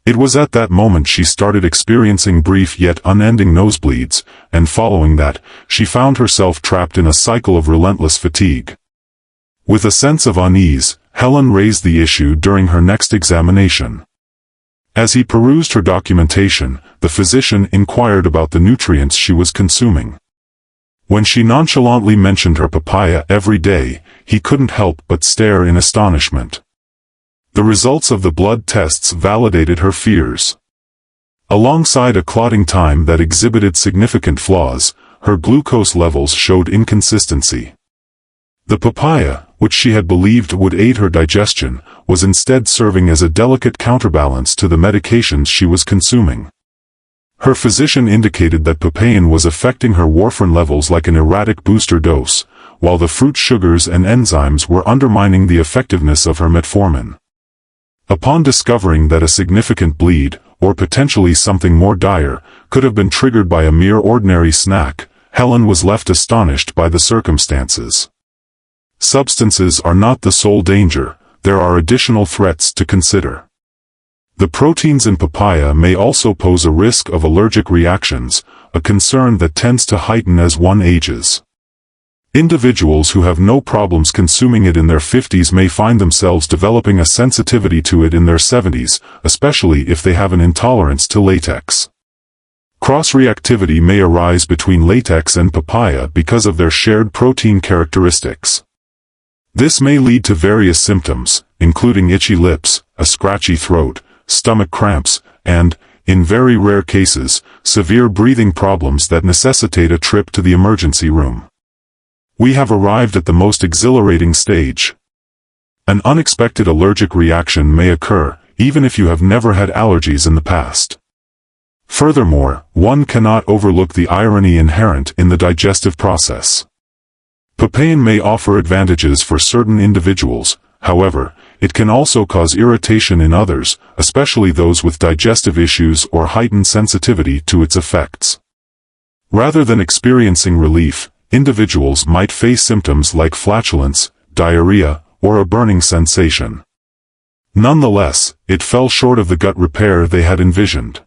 It was at that moment she started experiencing brief yet unending nosebleeds, and following that, she found herself trapped in a cycle of relentless fatigue. With a sense of unease, Helen raised the issue during her next examination. As he perused her documentation, the physician inquired about the nutrients she was consuming. When she nonchalantly mentioned her papaya every day, he couldn't help but stare in astonishment. The results of the blood tests validated her fears. Alongside a clotting time that exhibited significant flaws, her glucose levels showed inconsistency. The papaya, which she had believed would aid her digestion, was instead serving as a delicate counterbalance to the medications she was consuming. Her physician indicated that papain was affecting her warfarin levels like an erratic booster dose, while the fruit sugars and enzymes were undermining the effectiveness of her metformin. Upon discovering that a significant bleed, or potentially something more dire, could have been triggered by a mere ordinary snack, Helen was left astonished by the circumstances. Substances are not the sole danger, there are additional threats to consider. The proteins in papaya may also pose a risk of allergic reactions, a concern that tends to heighten as one ages. Individuals who have no problems consuming it in their 50s may find themselves developing a sensitivity to it in their 70s, especially if they have an intolerance to latex. Cross-reactivity may arise between latex and papaya because of their shared protein characteristics. This may lead to various symptoms, including itchy lips, a scratchy throat, stomach cramps, and, in very rare cases, severe breathing problems that necessitate a trip to the emergency room. We have arrived at the most exhilarating stage. An unexpected allergic reaction may occur, even if you have never had allergies in the past. Furthermore, one cannot overlook the irony inherent in the digestive process. Papain may offer advantages for certain individuals, however, it can also cause irritation in others, especially those with digestive issues or heightened sensitivity to its effects. Rather than experiencing relief, individuals might face symptoms like flatulence, diarrhea, or a burning sensation. Nonetheless, it fell short of the gut repair they had envisioned.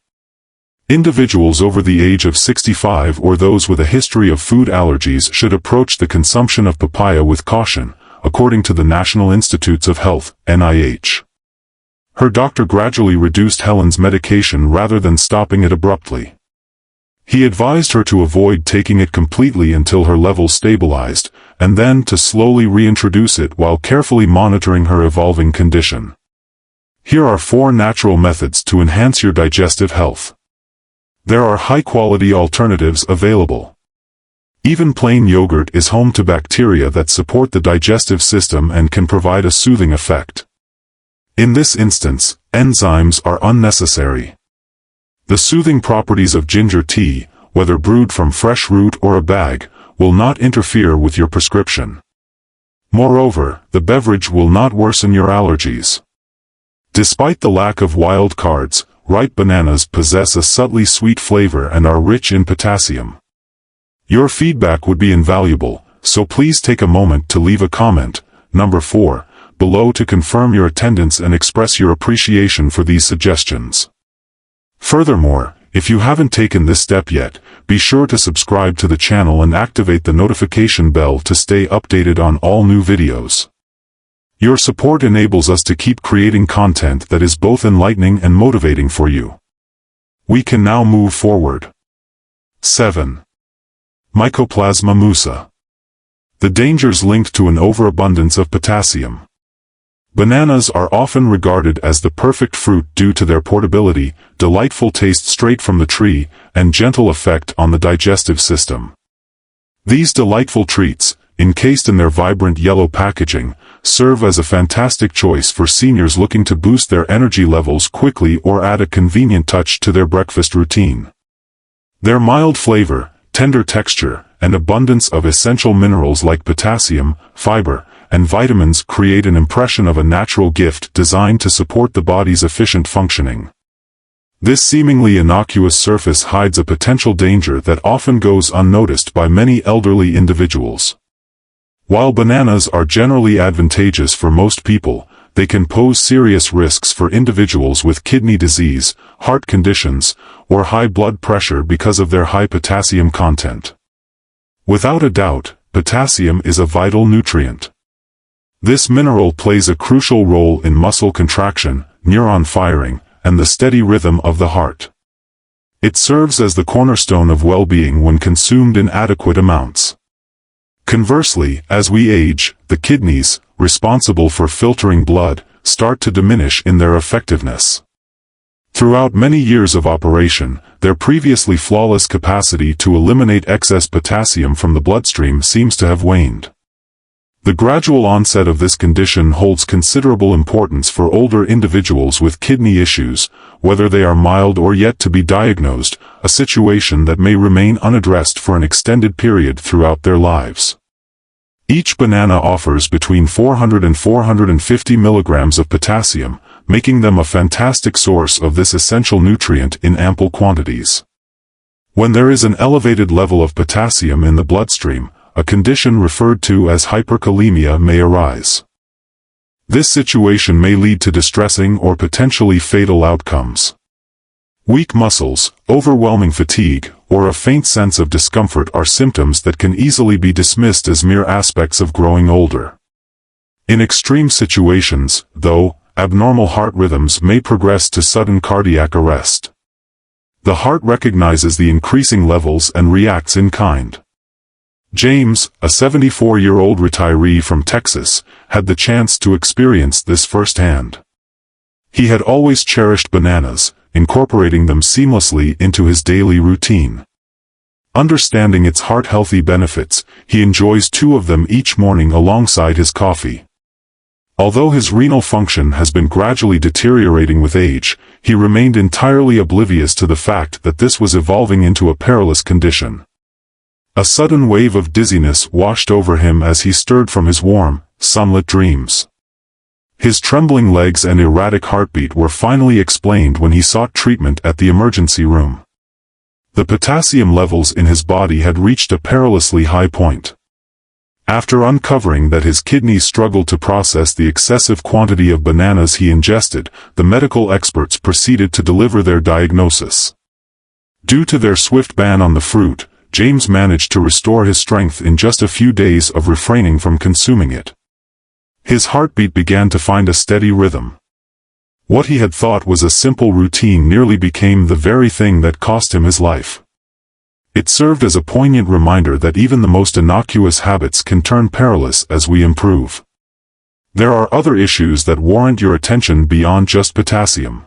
Individuals over the age of 65 or those with a history of food allergies should approach the consumption of papaya with caution, according to the National Institutes of Health, NIH. Her doctor gradually reduced Helen's medication rather than stopping it abruptly. He advised her to avoid taking it completely until her levels stabilized, and then to slowly reintroduce it while carefully monitoring her evolving condition. Here are 4 natural methods to enhance your digestive health. There are high-quality alternatives available. Even plain yogurt is home to bacteria that support the digestive system and can provide a soothing effect. In this instance, enzymes are unnecessary. The soothing properties of ginger tea, whether brewed from fresh root or a bag, will not interfere with your prescription. Moreover, the beverage will not worsen your allergies. Despite the lack of wild cards, ripe bananas possess a subtly sweet flavor and are rich in potassium. Your feedback would be invaluable, so please take a moment to leave a comment, number 4, below to confirm your attendance and express your appreciation for these suggestions. Furthermore, if you haven't taken this step yet, be sure to subscribe to the channel and activate the notification bell to stay updated on all new videos. Your support enables us to keep creating content that is both enlightening and motivating for you. We can now move forward. 7. Mycoplasma musa. The dangers linked to an overabundance of potassium. Bananas are often regarded as the perfect fruit due to their portability, delightful taste straight from the tree, and gentle effect on the digestive system. These delightful treats, encased in their vibrant yellow packaging, serve as a fantastic choice for seniors looking to boost their energy levels quickly or add a convenient touch to their breakfast routine. Their mild flavor, tender texture, and abundance of essential minerals like potassium, fiber, and vitamins create an impression of a natural gift designed to support the body's efficient functioning. This seemingly innocuous surface hides a potential danger that often goes unnoticed by many elderly individuals. While bananas are generally advantageous for most people, they can pose serious risks for individuals with kidney disease, heart conditions, or high blood pressure because of their high potassium content. Without a doubt, potassium is a vital nutrient. This mineral plays a crucial role in muscle contraction, neuron firing, and the steady rhythm of the heart. It serves as the cornerstone of well-being when consumed in adequate amounts. Conversely, as we age, the kidneys, responsible for filtering blood, start to diminish in their effectiveness. Throughout many years of operation, their previously flawless capacity to eliminate excess potassium from the bloodstream seems to have waned. The gradual onset of this condition holds considerable importance for older individuals with kidney issues, whether they are mild or yet to be diagnosed, a situation that may remain unaddressed for an extended period throughout their lives. Each banana offers between 400 and 450 milligrams of potassium, making them a fantastic source of this essential nutrient in ample quantities. When there is an elevated level of potassium in the bloodstream, a condition referred to as hyperkalemia may arise. This situation may lead to distressing or potentially fatal outcomes. Weak muscles, overwhelming fatigue, or a faint sense of discomfort are symptoms that can easily be dismissed as mere aspects of growing older. In extreme situations, though, abnormal heart rhythms may progress to sudden cardiac arrest. The heart recognizes the increasing levels and reacts in kind. James, a 74-year-old retiree from Texas, had the chance to experience this firsthand. He had always cherished bananas, incorporating them seamlessly into his daily routine. Understanding its heart-healthy benefits, he enjoys 2 of them each morning alongside his coffee. Although his renal function has been gradually deteriorating with age, he remained entirely oblivious to the fact that this was evolving into a perilous condition. A sudden wave of dizziness washed over him as he stirred from his warm, sunlit dreams. His trembling legs and erratic heartbeat were finally explained when he sought treatment at the emergency room. The potassium levels in his body had reached a perilously high point. After uncovering that his kidneys struggled to process the excessive quantity of bananas he ingested, the medical experts proceeded to deliver their diagnosis. Due to their swift ban on the fruit, James managed to restore his strength in just a few days of refraining from consuming it. His heartbeat began to find a steady rhythm. What he had thought was a simple routine nearly became the very thing that cost him his life. It served as a poignant reminder that even the most innocuous habits can turn perilous as we improve. There are other issues that warrant your attention beyond just potassium.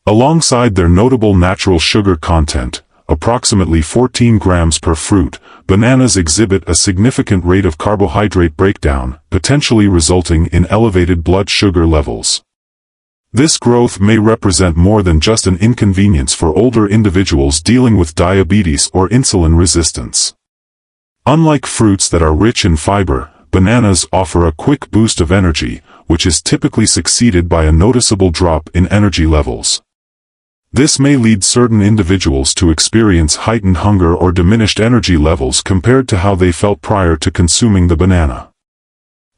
Alongside their notable natural sugar content, approximately 14 grams per fruit, bananas exhibit a significant rate of carbohydrate breakdown, potentially resulting in elevated blood sugar levels. This growth may represent more than just an inconvenience for older individuals dealing with diabetes or insulin resistance. Unlike fruits that are rich in fiber, bananas offer a quick boost of energy, which is typically succeeded by a noticeable drop in energy levels. This may lead certain individuals to experience heightened hunger or diminished energy levels compared to how they felt prior to consuming the banana.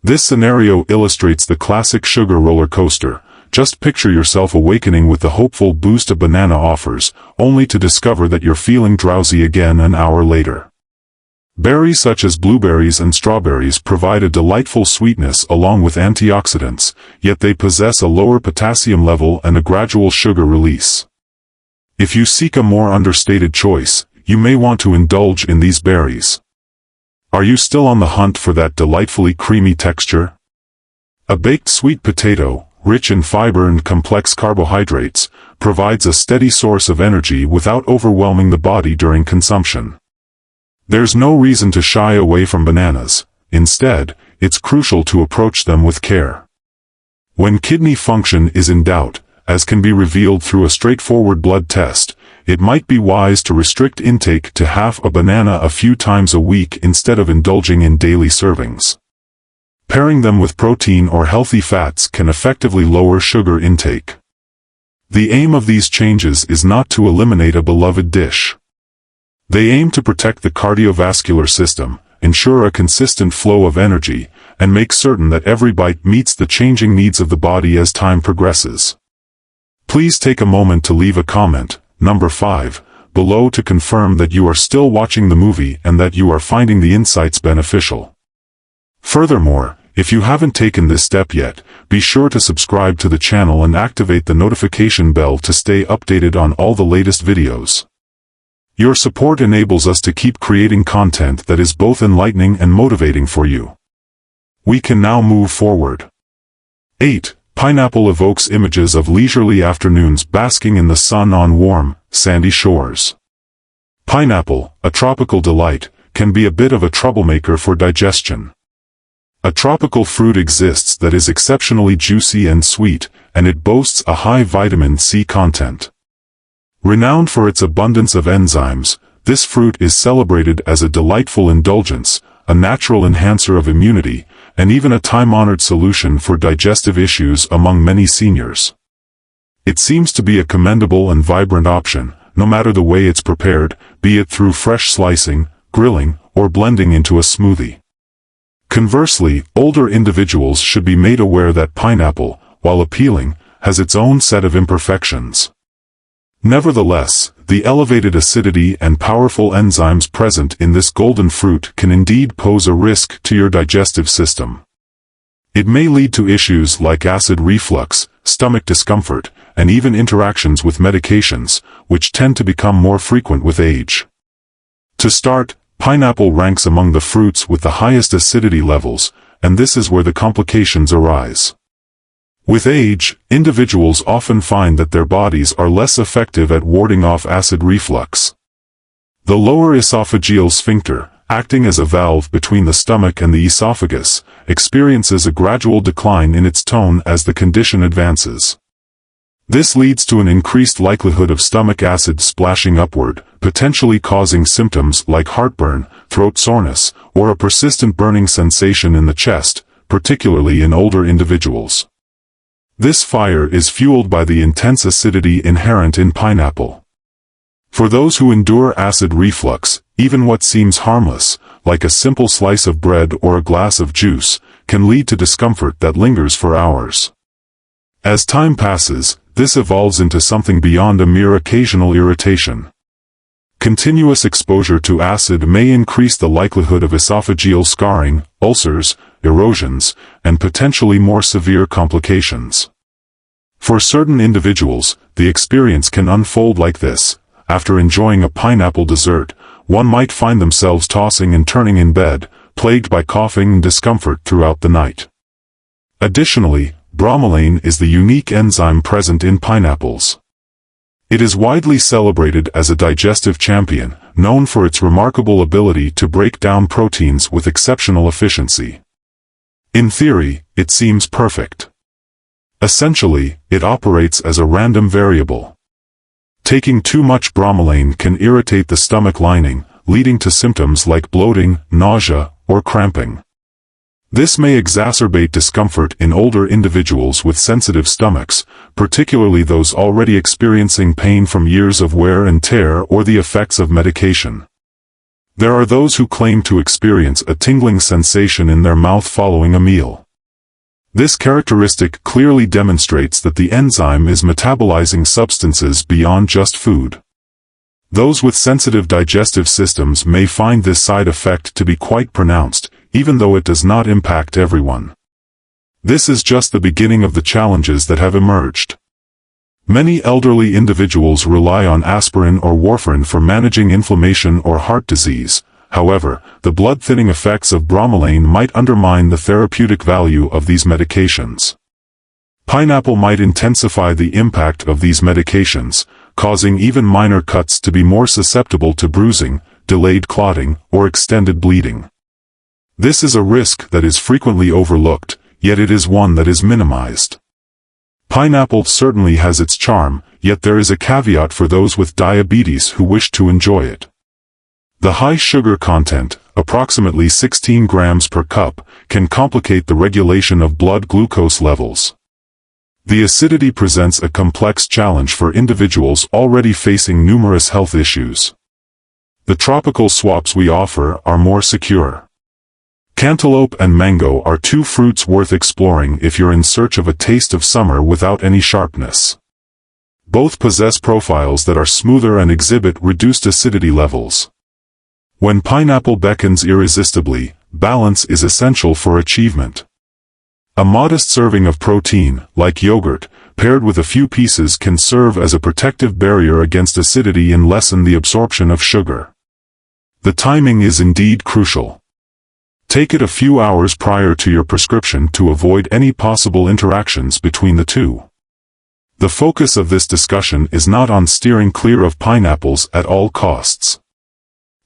This scenario illustrates the classic sugar roller coaster. Just picture yourself awakening with the hopeful boost a banana offers, only to discover that you're feeling drowsy again an hour later. Berries such as blueberries and strawberries provide a delightful sweetness along with antioxidants, yet they possess a lower potassium level and a gradual sugar release. If you seek a more understated choice, you may want to indulge in these berries. Are you still on the hunt for that delightfully creamy texture? A baked sweet potato, rich in fiber and complex carbohydrates, provides a steady source of energy without overwhelming the body during consumption. There's no reason to shy away from bananas. Instead, it's crucial to approach them with care. When kidney function is in doubt, as can be revealed through a straightforward blood test, it might be wise to restrict intake to half a banana a few times a week instead of indulging in daily servings. Pairing them with protein or healthy fats can effectively lower sugar intake. The aim of these changes is not to eliminate a beloved dish. They aim to protect the cardiovascular system, ensure a consistent flow of energy, and make certain that every bite meets the changing needs of the body as time progresses. Please take a moment to leave a comment, number 5, below to confirm that you are still watching the movie and that you are finding the insights beneficial. Furthermore, if you haven't taken this step yet, be sure to subscribe to the channel and activate the notification bell to stay updated on all the latest videos. Your support enables us to keep creating content that is both enlightening and motivating for you. We can now move forward. 8. Pineapple evokes images of leisurely afternoons basking in the sun on warm, sandy shores. Pineapple, a tropical delight, can be a bit of a troublemaker for digestion. A tropical fruit exists that is exceptionally juicy and sweet, and it boasts a high vitamin C content. Renowned for its abundance of enzymes, this fruit is celebrated as a delightful indulgence, a natural enhancer of immunity, and even a time-honored solution for digestive issues among many seniors. It seems to be a commendable and vibrant option, no matter the way it's prepared, be it through fresh slicing, grilling, or blending into a smoothie. Conversely, older individuals should be made aware that pineapple, while appealing, has its own set of imperfections. Nevertheless, the elevated acidity and powerful enzymes present in this golden fruit can indeed pose a risk to your digestive system. It may lead to issues like acid reflux, stomach discomfort, and even interactions with medications, which tend to become more frequent with age. To start, pineapple ranks among the fruits with the highest acidity levels, and this is where the complications arise. With age, individuals often find that their bodies are less effective at warding off acid reflux. The lower esophageal sphincter, acting as a valve between the stomach and the esophagus, experiences a gradual decline in its tone as the condition advances. This leads to an increased likelihood of stomach acid splashing upward, potentially causing symptoms like heartburn, throat soreness, or a persistent burning sensation in the chest, particularly in older individuals. This fire is fueled by the intense acidity inherent in pineapple. For those who endure acid reflux, even what seems harmless, like a simple slice of bread or a glass of juice, can lead to discomfort that lingers for hours. As time passes, this evolves into something beyond a mere occasional irritation. Continuous exposure to acid may increase the likelihood of esophageal scarring, ulcers, erosions, and potentially more severe complications. For certain individuals, the experience can unfold like this. After enjoying a pineapple dessert, one might find themselves tossing and turning in bed, plagued by coughing and discomfort throughout the night. Additionally, bromelain is the unique enzyme present in pineapples. It is widely celebrated as a digestive champion, known for its remarkable ability to break down proteins with exceptional efficiency. In theory, it seems perfect. Essentially, it operates as a random variable. Taking too much bromelain can irritate the stomach lining, leading to symptoms like bloating, nausea, or cramping. This may exacerbate discomfort in older individuals with sensitive stomachs, particularly those already experiencing pain from years of wear and tear or the effects of medication. There are those who claim to experience a tingling sensation in their mouth following a meal. This characteristic clearly demonstrates that the enzyme is metabolizing substances beyond just food. Those with sensitive digestive systems may find this side effect to be quite pronounced, even though it does not impact everyone. This is just the beginning of the challenges that have emerged. Many elderly individuals rely on aspirin or warfarin for managing inflammation or heart disease. However, the blood-thinning effects of bromelain might undermine the therapeutic value of these medications. Pineapple might intensify the impact of these medications, causing even minor cuts to be more susceptible to bruising, delayed clotting, or extended bleeding. This is a risk that is frequently overlooked, yet it is one that is minimized. Pineapple certainly has its charm, yet there is a caveat for those with diabetes who wish to enjoy it. The high sugar content, approximately 16 grams per cup, can complicate the regulation of blood glucose levels. The acidity presents a complex challenge for individuals already facing numerous health issues. The tropical swaps we offer are more secure. Cantaloupe and mango are two fruits worth exploring if you're in search of a taste of summer without any sharpness. Both possess profiles that are smoother and exhibit reduced acidity levels. When pineapple beckons irresistibly, balance is essential for achievement. A modest serving of protein, like yogurt, paired with a few pieces can serve as a protective barrier against acidity and lessen the absorption of sugar. The timing is indeed crucial. Take it a few hours prior to your prescription to avoid any possible interactions between the two. The focus of this discussion is not on steering clear of pineapples at all costs.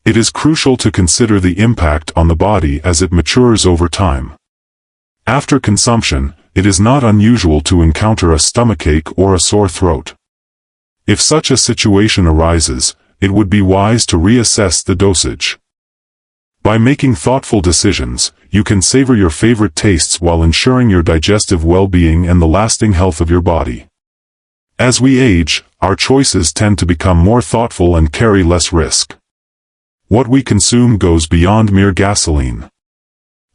It is crucial to consider the impact on the body as it matures over time. After consumption, it is not unusual to encounter a stomachache or a sore throat. If such a situation arises, it would be wise to reassess the dosage. By making thoughtful decisions, you can savor your favorite tastes while ensuring your digestive well-being and the lasting health of your body. As we age, our choices tend to become more thoughtful and carry less risk. What we consume goes beyond mere gasoline.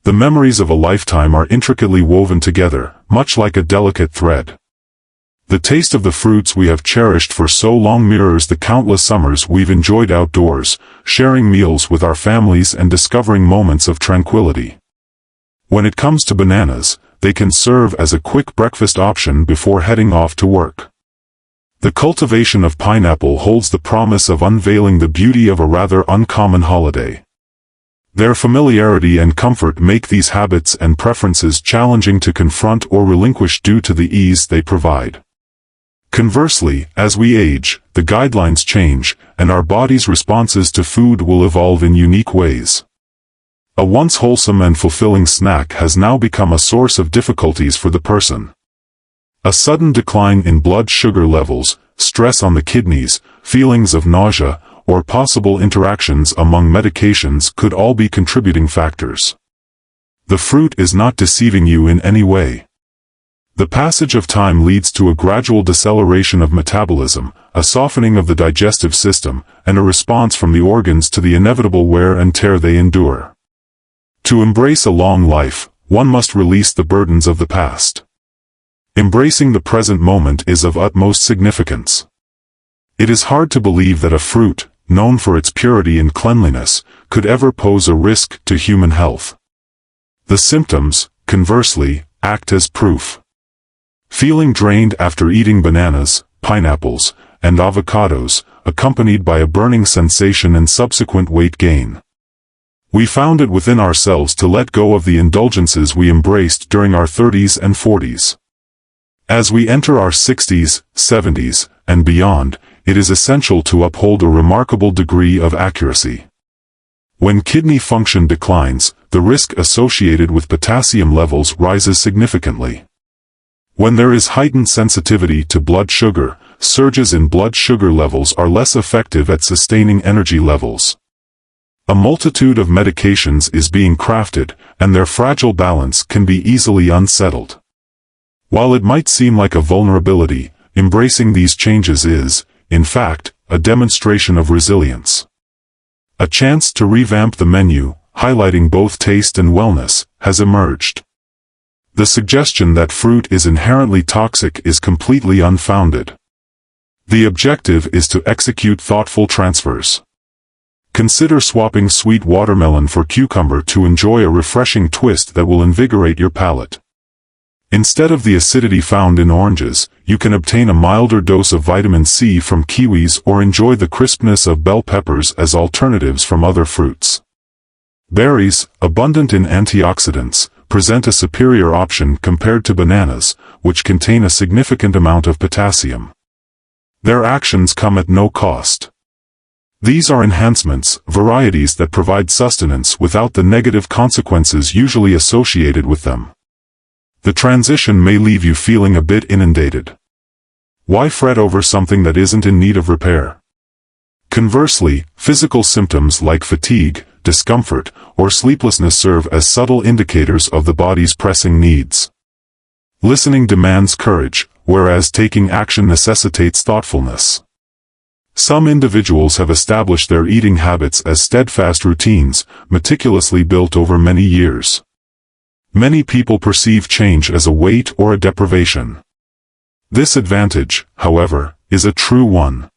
The memories of a lifetime are intricately woven together, much like a delicate thread. The taste of the fruits we have cherished for so long mirrors the countless summers we've enjoyed outdoors, sharing meals with our families and discovering moments of tranquility. When it comes to bananas, they can serve as a quick breakfast option before heading off to work. The cultivation of pineapple holds the promise of unveiling the beauty of a rather uncommon holiday. Their familiarity and comfort make these habits and preferences challenging to confront or relinquish due to the ease they provide. Conversely, as we age, the guidelines change, and our body's responses to food will evolve in unique ways. A once wholesome and fulfilling snack has now become a source of difficulties for the person. A sudden decline in blood sugar levels, stress on the kidneys, feelings of nausea, or possible interactions among medications could all be contributing factors. The fruit is not deceiving you in any way. The passage of time leads to a gradual deceleration of metabolism, a softening of the digestive system, and a response from the organs to the inevitable wear and tear they endure. To embrace a long life, one must release the burdens of the past. Embracing the present moment is of utmost significance. It is hard to believe that a fruit, known for its purity and cleanliness, could ever pose a risk to human health. The symptoms, conversely, act as proof. Feeling drained after eating bananas, pineapples, and avocados, accompanied by a burning sensation and subsequent weight gain. We found it within ourselves to let go of the indulgences we embraced during our 30s and 40s. As we enter our 60s, 70s, and beyond, it is essential to uphold a remarkable degree of accuracy. When kidney function declines, the risk associated with potassium levels rises significantly. When there is heightened sensitivity to blood sugar, surges in blood sugar levels are less effective at sustaining energy levels. A multitude of medications is being crafted, and their fragile balance can be easily unsettled. While it might seem like a vulnerability, embracing these changes is, in fact, a demonstration of resilience. A chance to revamp the menu, highlighting both taste and wellness, has emerged. The suggestion that fruit is inherently toxic is completely unfounded. The objective is to execute thoughtful transfers. Consider swapping sweet watermelon for cucumber to enjoy a refreshing twist that will invigorate your palate. Instead of the acidity found in oranges, you can obtain a milder dose of vitamin C from kiwis or enjoy the crispness of bell peppers as alternatives from other fruits. Berries, abundant in antioxidants, present a superior option compared to bananas, which contain a significant amount of potassium. Their actions come at no cost. These are enhancements, varieties that provide sustenance without the negative consequences usually associated with them. The transition may leave you feeling a bit inundated. Why fret over something that isn't in need of repair? Conversely, physical symptoms like fatigue, discomfort, or sleeplessness serve as subtle indicators of the body's pressing needs. Listening demands courage, whereas taking action necessitates thoughtfulness. Some individuals have established their eating habits as steadfast routines, meticulously built over many years. Many people perceive change as a weight or a deprivation. This advantage, however, is a true one.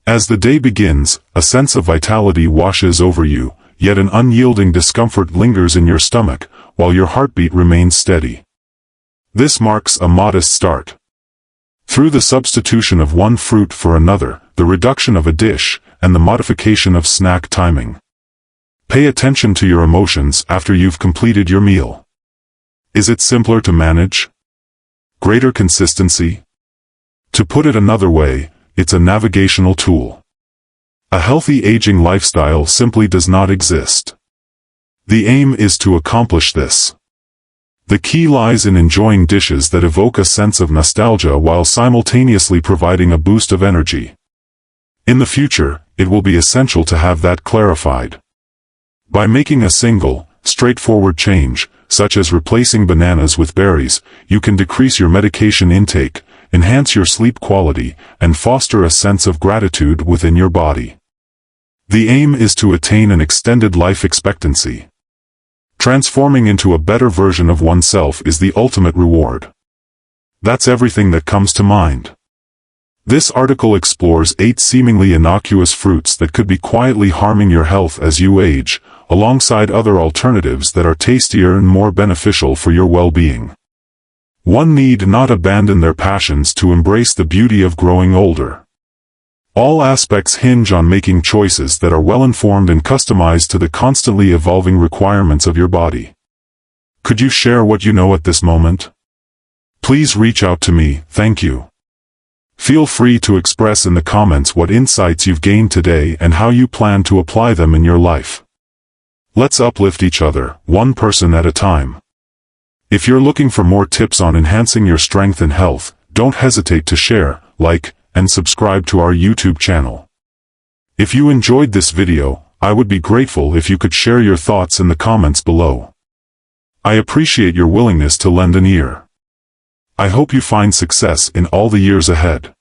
As the day begins, a sense of vitality washes over you, yet an unyielding discomfort lingers in your stomach, while your heartbeat remains steady. This marks a modest start. Through the substitution of one fruit for another, the reduction of a dish, and the modification of snack timing. Pay attention to your emotions after you've completed your meal. Is it simpler to manage? Greater consistency? To put it another way, it's a navigational tool. A healthy aging lifestyle simply does not exist. The aim is to accomplish this. The key lies in enjoying dishes that evoke a sense of nostalgia while simultaneously providing a boost of energy. In the future, it will be essential to have that clarified. By making a single, straightforward change, such as replacing bananas with berries, you can decrease your medication intake, enhance your sleep quality, and foster a sense of gratitude within your body. The aim is to attain an extended life expectancy. Transforming into a better version of oneself is the ultimate reward. That's everything that comes to mind. This article explores 8 seemingly innocuous fruits that could be quietly harming your health as you age, alongside other alternatives that are tastier and more beneficial for your well-being. One need not abandon their passions to embrace the beauty of growing older. All aspects hinge on making choices that are well-informed and customized to the constantly evolving requirements of your body. Could you share what you know at this moment? Please reach out to me, thank you. Feel free to express in the comments what insights you've gained today and how you plan to apply them in your life. Let's uplift each other, one person at a time. If you're looking for more tips on enhancing your strength and health, don't hesitate to share, like, and subscribe to our YouTube channel. If you enjoyed this video, I would be grateful if you could share your thoughts in the comments below. I appreciate your willingness to lend an ear. I hope you find success in all the years ahead.